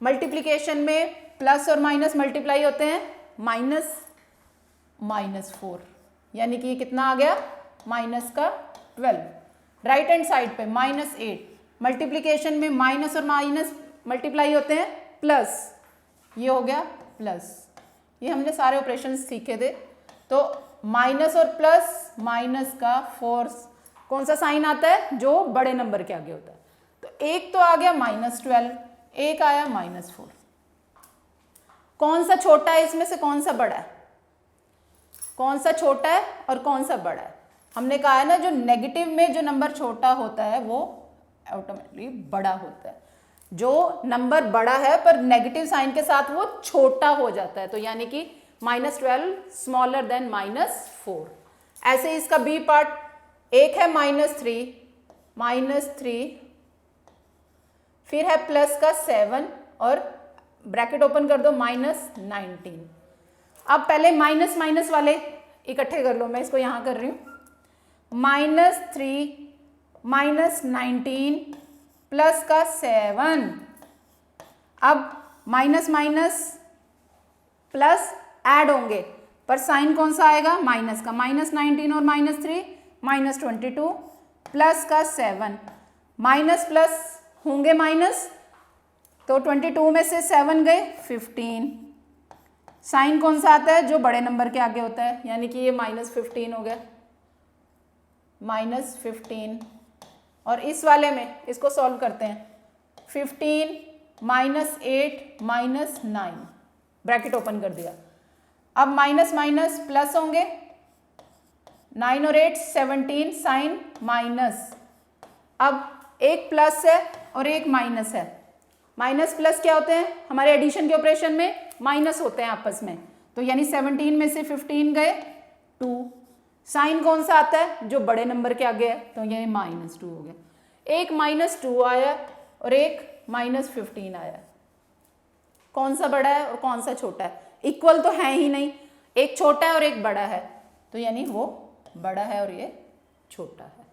मल्टीप्लिकेशन में प्लस और माइनस मल्टीप्लाई होते हैं, -4, यानी कि ये कितना आ गया, -12। राइट हैंड साइड पे -8, मल्टीप्लिकेशन में माइनस और माइनस मल्टीप्लाई होते हैं, प्लस, ये हो गया प्लस। ये हमने सारे ऑपरेशन सीखे थे। तो माइनस और प्लस, माइनस का फोर्स कौन सा साइन आता है, जो बड़े नंबर के आगे होता है। तो एक तो आ गया -12, एक आया -4। कौन सा छोटा है इसमें से, कौन सा बड़ा है, कौन सा छोटा है और कौन सा बड़ा है। हमने कहा है ना, जो नेगेटिव में जो नंबर छोटा होता है वो ऑटोमेटिकली बड़ा होता है। जो नंबर बड़ा है पर नेगेटिव साइन के साथ वो छोटा हो जाता है, तो यानी कि -12 स्मॉलर देन -4। ऐसे ही इसका बी पार्ट, एक है -3, फिर है प्लस का 7 और ब्रैकेट ओपन कर दो -19। अब पहले माइनस माइनस वाले इकट्ठे कर लो, मैं इसको यहां कर रही हूं। -3 -19 प्लस का 7। अब माइनस माइनस प्लस ऐड होंगे पर साइन कौन सा आएगा, माइनस का। -19 और -3 -22 प्लस का 7, माइनस प्लस होंगे माइनस, तो 22 में से 7 गए 15। साइन कौन सा आता है, जो बड़े नंबर के आगे होता है, यानी कि ये -15 हो गया, -15। और इस वाले में इसको सॉल्व करते हैं। 15 -8 -9 ब्रैकेट ओपन कर दिया। अब माइनस माइनस प्लस होंगे, 9 और 8 17, साइन माइनस। अब एक प्लस है और एक माइनस है। माइनस प्लस क्या होते हैं, हमारे एडिशन के ऑपरेशन में माइनस होते हैं आपस में। तो यानी 17 में से 15 गए 2। साइन कौन सा आता है, जो बड़े नंबर के आगे है, तो ये -2 हो गया। एक -2 आया और एक -15 आया। कौन सा बड़ा है और कौन सा छोटा है, इक्वल तो है ही नहीं, एक छोटा है और एक बड़ा है, तो यानी वो बड़ा है और ये छोटा है।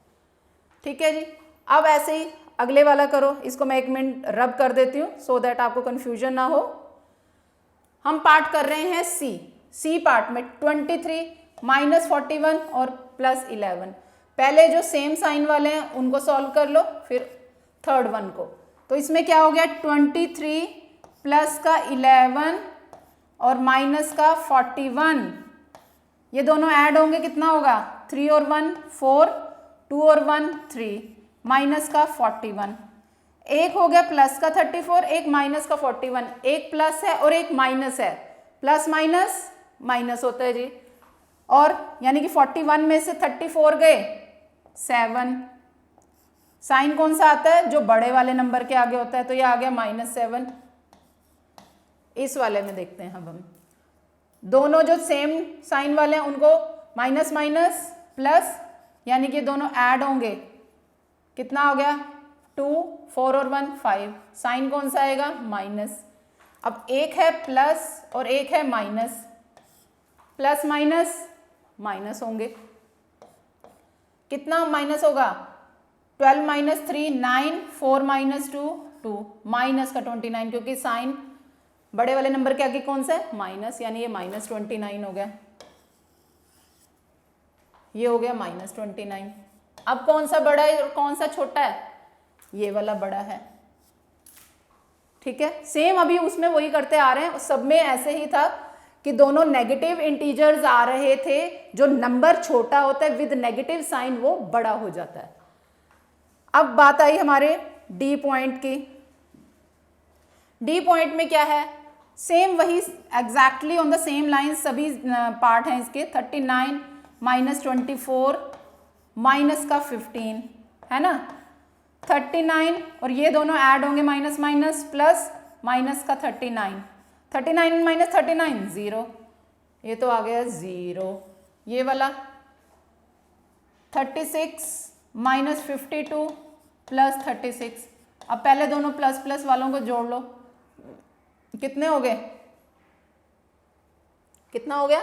ठीक है जी। अब ऐसे ही अगले वाला करो, इसको मैं 1 मिनट रब कर देती हूँ सो दैट आपको कंफ्यूजन ना हो। हम पार्ट कर रहे हैं सी पार्ट में 23 -41 और +11। पहले जो सेम साइन वाले हैं उनको सॉल्व कर लो, फिर थर्ड वन को। तो इसमें क्या हो गया, 23 प्लस का 11 और माइनस का 41, ये दोनों ऐड होंगे, कितना होगा, 3 और 1 4, 2 और 1 3, माइनस का 41। एक हो गया प्लस का 34, एक माइनस का 41। एक प्लस है और एक माइनस है, प्लस माइनस माइनस होता है जी। और यानी कि 41 में से 34 गए 7। साइन कौन सा आता है, जो बड़े वाले नंबर के आगे होता है, तो ये आ गया -7। इस वाले में देखते हैं अब हम दोनों जो सेम साइन वाले हैं उनको माइनस माइनस प्लस, यानी कि दोनों ऐड होंगे, कितना हो गया 2 4 और 1 5। साइन कौन सा आएगा, माइनस। अब एक है प्लस और एक है माइनस, प्लस माइनस माइनस होंगे, कितना माइनस होगा, 12 - 3 9, 4 - 2 2, माइनस का 29, क्योंकि साइन बड़े वाले नंबर के आगे कौन सा है, माइनस, यानी ये -29 हो गया। ये हो गया -29। अब कौन सा बड़ा है और कौन सा छोटा है, ये वाला बड़ा है। ठीक है, सेम अभी उसमें वही करते आ रहे हैं, सब में ऐसे ही था कि दोनों नेगेटिव इंटीजर्स आ रहे थे, जो नंबर छोटा होता है विद नेगेटिव साइन वो बड़ा हो जाता है। अब बात आई हमारे डी पॉइंट की। डी पॉइंट में क्या है, सेम वही exactly on the same line सभी पार्ट हैं इसके। 39 -24 माइनस का 15 है ना, 39 और ये दोनों ऐड होंगे, माइनस माइनस प्लस, माइनस का 39 39 - 39 0, ये तो आ गया 0। ये वाला 36 माइनस 52 प्लस 36। अब पहले दोनों प्लस प्लस वालों को जोड़ लो, कितने हो गए, कितना हो गया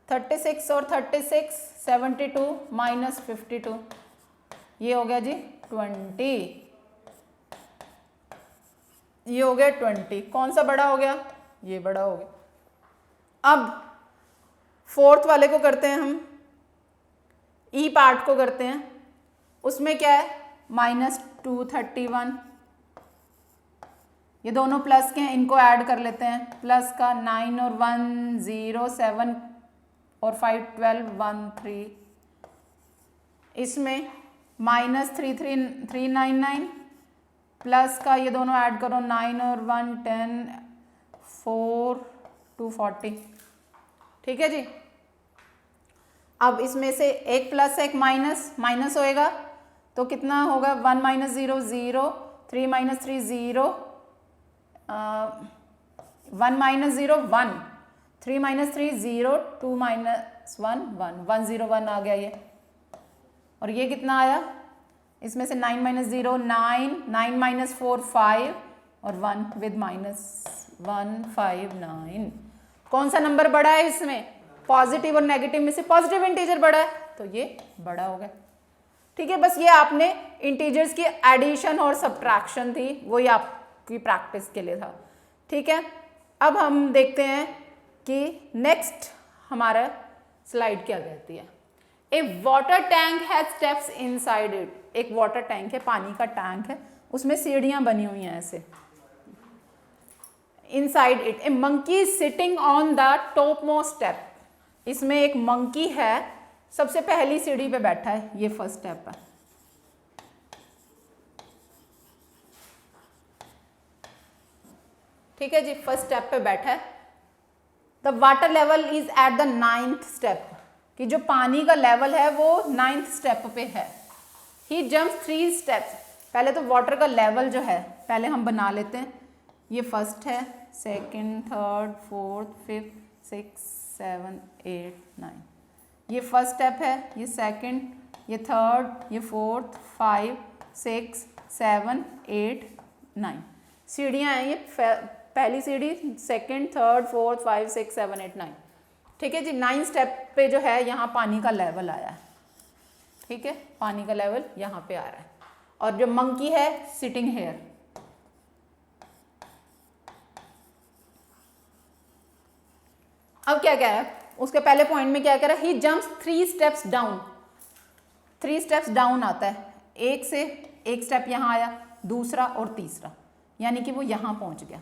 36 और 36 72 माइनस 52, ये हो गया जी 20, ये हो गया 20। कौन सा बड़ा हो गया, ये बड़ा हो गया। अब फोर्थ वाले को करते हैं हम, ई पार्ट को करते हैं, उसमें क्या है -231, ये दोनों प्लस के हैं, इनको ऐड कर लेते हैं, प्लस का 9 और 1 0 7 और 5 12 1 3, इसमें -399 प्लस का ये दोनों ऐड करो 9 और 1 10 4 240, ठीक है जी। अब इसमें से एक प्लस एक माइनस, माइनस होएगा तो कितना होगा 1 minus 0 0, 3 minus 3 0, 1 minus 0 1, 3 minus 3 0, 2 minus 1 1, 101 आ गया ये। और ये कितना आया, इसमें से 9 माइनस 0 9, 9 माइनस 4 5 और 1 विद -159। कौन सा नंबर बड़ा है इसमें, पॉजिटिव और नेगेटिव में से पॉजिटिव इंटीजर बड़ा है, तो ये बड़ा हो गया, ठीक है। बस ये आपने इंटीजर्स की एडिशन और सब्ट्रैक्शन थी, वही आपकी प्रैक्टिस के लिए था, ठीक है। अब हम देखते हैं कि नेक्स्ट हमारा स्लाइड क्या कहती है। A water tank has steps inside it, एक वाटर टैंक है, पानी का टैंक है, उसमें सीढ़ियां बनी हुई हैं ऐसे। Inside it A monkey sitting on the top most step, इसमें एक मंकी है, सबसे पहली सीढ़ी पे बैठा है, ये फर्स्ट स्टेप है। ठीक है जी, फर्स्ट स्टेप पे बैठा है। The water level is at the 9th step, कि जो पानी का लेवल है वो 9th स्टेप पे है। ही जम्प्स 3 स्टेप्स, पहले तो वाटर का लेवल जो है पहले हम बना लेते हैं, ये फर्स्ट है, सेकंड, थर्ड, फोर्थ, फिफ्थ, 6 7 8 9, ये फर्स्ट स्टेप है, ये सेकंड, ये थर्ड, ये फोर्थ, 5 6 7 8 9 सीढ़ियाँ हैं, ये पहली सीढ़ी, सेकंड, थर्ड, फोर्थ, 5 6 7 8 9, ठीक है जी। 9 स्टेप पे जो है यहाँ पानी का लेवल आया है, ठीक है, पानी का लेवल यहाँ पे आ रहा है। और जो मंकी है सिटिंग हेयर, अब क्या क्या है उसके पहले पॉइंट में, क्या कह रहा है, he jumps 3 steps down, 3 steps down आता है, एक से एक स्टेप यहाँ आया, दूसरा और तीसरा, यानी कि वो यहाँ पहुंच गया।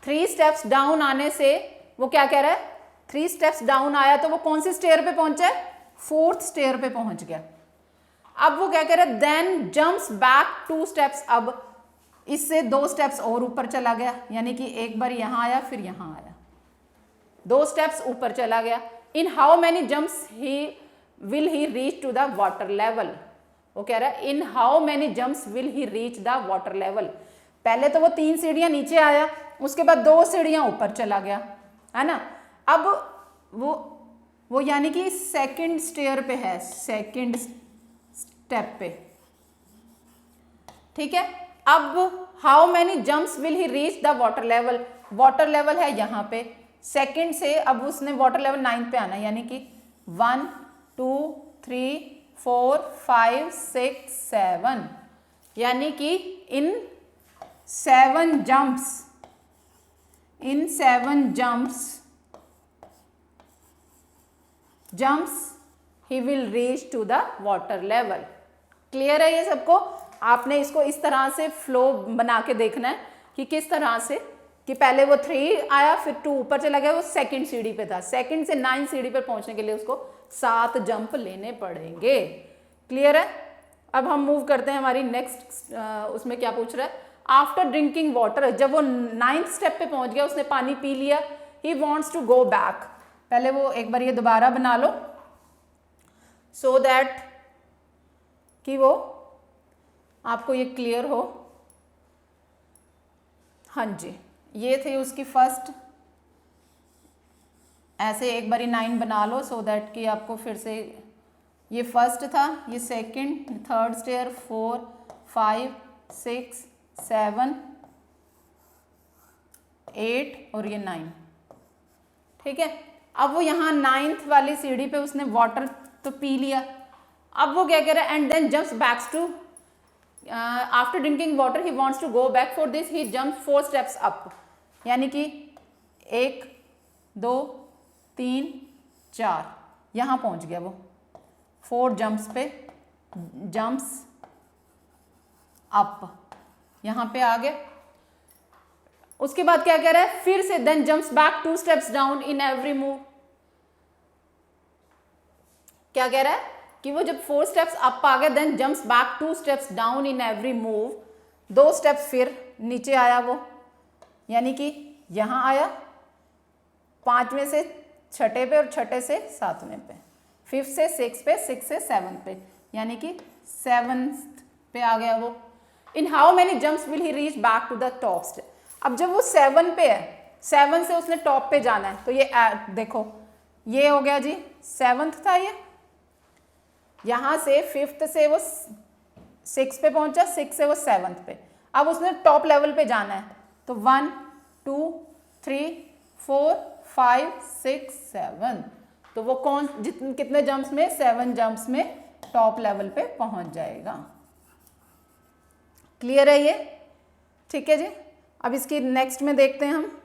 3 स्टेप्स डाउन आने से वो क्या कह रहा है, 3 स्टेप्स डाउन आया तो वो कौन सी स्टेयर पे पहुंचा है, 4th स्टेयर पे पहुंच गया। अब वो क्या कह रहा है, देन जम्प्स बैक 2 स्टेप्स, अब इससे 2 स्टेप्स और ऊपर चला गया, यानी कि एक बार यहाँ आया फिर यहाँ आया, 2 स्टेप्स ऊपर चला गया। In how many jumps he will he reach to the water level, वो कह रहा है in how many jumps will he reach the water level. पहले तो वो 3 सीढ़ियां नीचे आया, उसके बाद 2 सीढ़ियां ऊपर चला गया, है ना। अब वो यानी कि सेकंड स्टेयर पे है, सेकंड स्टेप पे, ठीक है। अब how many jumps will he reach the water level, water level है यहाँ पे, सेकंड से अब उसने वाटर लेवल 9 पे आना, यानी कि 1 2 3 4 5 6 7, यानी कि in 7 jumps he will reach to the water level. Clear है ये सबको? आपने इसको इस तरह से फ्लो बना के देखना है कि किस तरह से, कि पहले वो 3 आया फिर 2 ऊपर चला गया, वो सेकंड सीढ़ी पे था, सेकंड से 9 सीढ़ी पर पहुंचने के लिए उसको 7 जंप लेने पड़ेंगे। क्लियर है? अब हम मूव करते हैं हमारी नेक्स्ट, उसमें क्या पूछ रहा है, आफ्टर ड्रिंकिंग वाटर, जब वो 9th स्टेप पे पहुंच गया, उसने पानी पी लिया, he wants to go back, पहले वो एक बार ये दोबारा बना लो सो दैट कि वो आपको ये क्लियर हो। हाँ जी, ये थी उसकी फर्स्ट, ऐसे एक बारी 9 बना लो सो दैट कि आपको फिर से, ये फर्स्ट था, ये सेकंड, थर्ड स्टेयर, 4 5 6 7 8 और ये 9, ठीक है। अब वो यहाँ 9th वाली सीढ़ी पे उसने वाटर तो पी लिया, अब वो क्या कह रहा है, and then jumps backs to, after drinking water he wants to go back, for this he jumps 4 steps up, यानी कि 1 2 3 4 यहाँ पहुँच गया वो, 4 जंप्स पे, जंप्स अप यहाँ पे आ गया। उसके बाद क्या कह रहा है, फिर से then jumps back 2 steps down in every move. क्या कह रहा है कि वो जब 4 स्टेप्स अप आ गया, then jumps back 2 steps down in every move, 2 steps फिर नीचे आया वो, यानी कि यहां आया 5वें से 6ठे पे और 6ठे से 7वें पे, 5th से 6 पे, 6 से 7 पे, यानी कि 7th पे आ गया वो। In how many jumps will he reach back to the top step. अब जब वो 7 पे है, 7 से उसने टॉप पे जाना है, तो ये देखो ये हो गया जी 7th था, ये यहाँ से 5th से वो 6 पे पहुंचा, 6 से वो 7th पे, अब उसने टॉप लेवल पे जाना है, तो 1 2 3 4 5 6 7, तो वो कौन कितने जंप्स में, 7 जंप्स में टॉप लेवल पे पहुंच जाएगा। क्लियर है ये, ठीक है जी। अब इसकी नेक्स्ट में देखते हैं हम,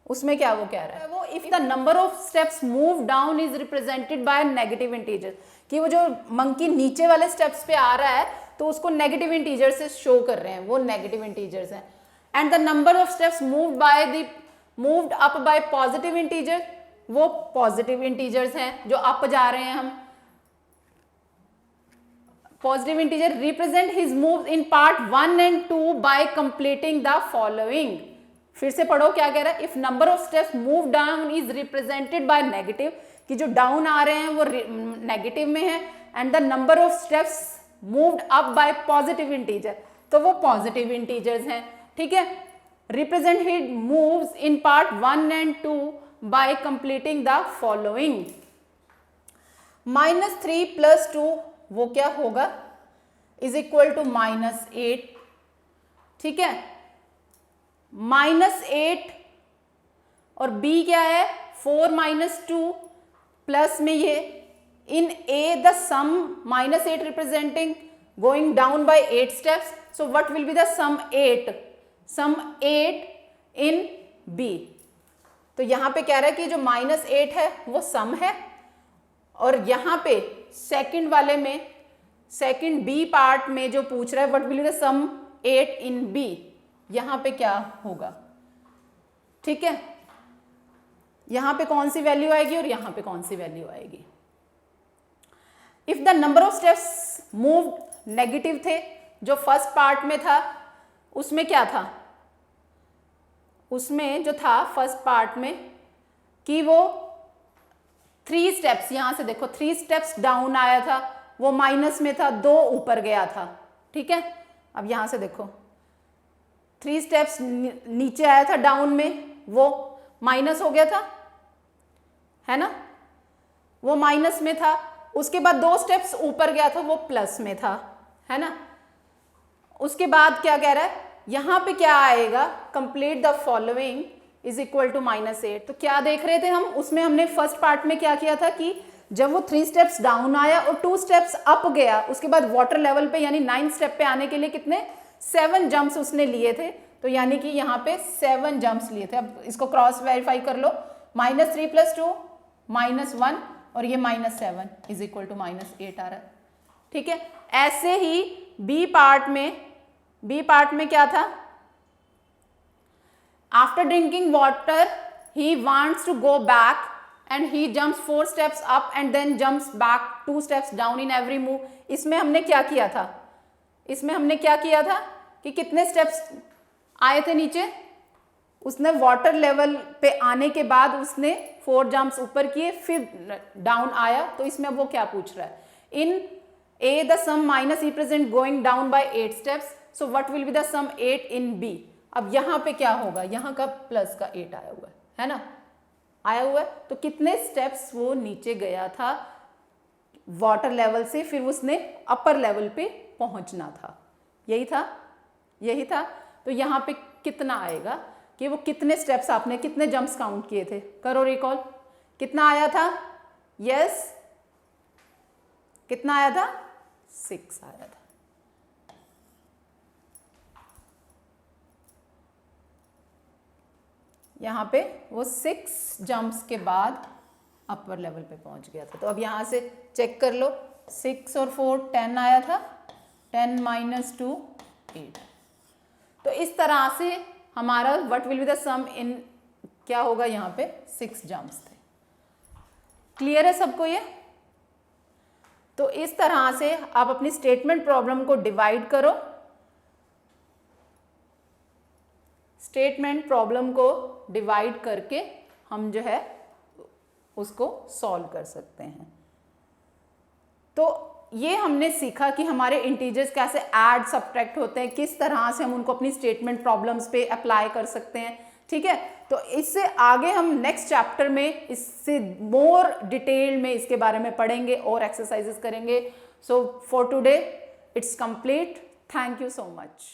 उसमें क्या वो कह रहा है, वो if the number of steps move down is represented by negative integer, कि वो जो मंकी नीचे वाले स्टेप्स पे आ रहा है तो उसको नेगेटिव इंटीजर से शो कर रहे हैं, वो नेगेटिव इंटीजर्स हैं। And the number of steps moved up by positive integer, वो पॉजिटिव इंटीजर्स हैं जो अप जा रहे हैं हम। Positive integer represent his moves in part 1 and 2 bye completing the following. फिर से पढ़ो क्या कह रहा है, if number of steps move down is represented by negative, कि जो डाउन आ रहे हैं वो नेगेटिव में है, and the number of steps moved up by positive integer, तो वो पॉजिटिव इंटीजर्स हैं, ठीक है। Represent his moves in part 1 and 2 bye completing the following. -3 + 2 वो क्या होगा, इज इक्वल टू -8, ठीक है। -8 और b क्या है, 4 - 2 प्लस में ये in a the sum -8 representing going down by 8 steps, so what will be the sum 8 in b। तो यहां पे कह रहा है कि जो -8 है वो सम है, और यहां पे सेकंड वाले में, सेकंड बी पार्ट में जो पूछ रहा है what will be the sum 8 in b, यहां पे क्या होगा, ठीक है। यहां पे कौन सी वैल्यू आएगी और यहां पे कौन सी वैल्यू आएगी। If the number of steps moved negative थे, जो फर्स्ट पार्ट में था उसमें क्या था, उसमें जो था फर्स्ट पार्ट में कि वो 3 स्टेप्स, यहां से देखो 3 स्टेप्स डाउन आया था, वो माइनस में था, 2 ऊपर गया था, ठीक है। अब यहां से देखो 3 स्टेप्स नीचे आया था डाउन में, वो माइनस हो गया था, है ना, वो माइनस में था। उसके बाद 2 स्टेप्स ऊपर गया था, वो प्लस में था, है ना। उसके बाद क्या कह रहा है, यहां पे क्या आएगा, complete the following is equal to -8। तो क्या देख रहे थे हम, उसमें हमने फर्स्ट पार्ट में क्या किया था कि जब वो 3 स्टेप्स डाउन आया और 2 स्टेप्स अप गया, उसके बाद वाटर लेवल पे यानी 9 स्टेप पे आने के लिए कितने 7 जंप्स उसने लिए थे, तो यानी कि यहाँ पे 7 जंप्स लिए थे। अब इसको क्रॉस वेरीफाई कर लो, -3 + 2 -1 और ये -7 इज इक्वल टू -8 आ रहा है, ठीक है। ऐसे ही बी पार्ट में क्या था, after drinking water he wants to go back and he jumps 4 steps up and then jumps back 2 steps down in every move. इसमें हमने क्या किया था, कि कितने स्टेप्स आए थे नीचे, उसने वाटर लेवल पे आने के बाद उसने 4 जंप्स ऊपर किए, फिर डाउन आया। तो इसमें वो क्या पूछ रहा है, in a the sum minus represent going down by 8 steps, so what will be the sum 8 in b। अब यहाँ पे क्या होगा, यहाँ का प्लस का 8 आया हुआ है ना, आया हुआ है, तो कितने स्टेप्स वो नीचे गया था वाटर लेवल से, फिर उसने अपर लेवल पे पहुंचना था, यही था, यही था। तो यहाँ पे कितना आएगा कि वो कितने स्टेप्स, आपने कितने जंप्स काउंट किए थे, करो रिकॉल, कितना आया था? यस, कितना आया था? 6 आया था। यहाँ पे वो 6 जंप्स के बाद अपर लेवल पे पहुंच गया था। तो अब यहाँ से चेक कर लो, 6 और 4 10 आया था, 10 - 2 8। तो इस तरह से हमारा व्हाट विल बी द सम इन, क्या होगा यहाँ पे 6 जंप्स थे। क्लियर है सबको ये? तो इस तरह से आप अपनी स्टेटमेंट प्रॉब्लम को डिवाइड करो, स्टेटमेंट प्रॉब्लम को डिवाइड करके हम जो है उसको सॉल्व कर सकते हैं। तो ये हमने सीखा कि हमारे इंटीजर्स कैसे ऐड सब्ट्रैक्ट होते हैं, किस तरह से हम उनको अपनी स्टेटमेंट प्रॉब्लम्स पे अप्लाई कर सकते हैं, ठीक है। तो इससे आगे हम नेक्स्ट चैप्टर में इससे मोर डिटेल में इसके बारे में पढ़ेंगे और एक्सरसाइजेस करेंगे। So for today it's complete. Thank you so much.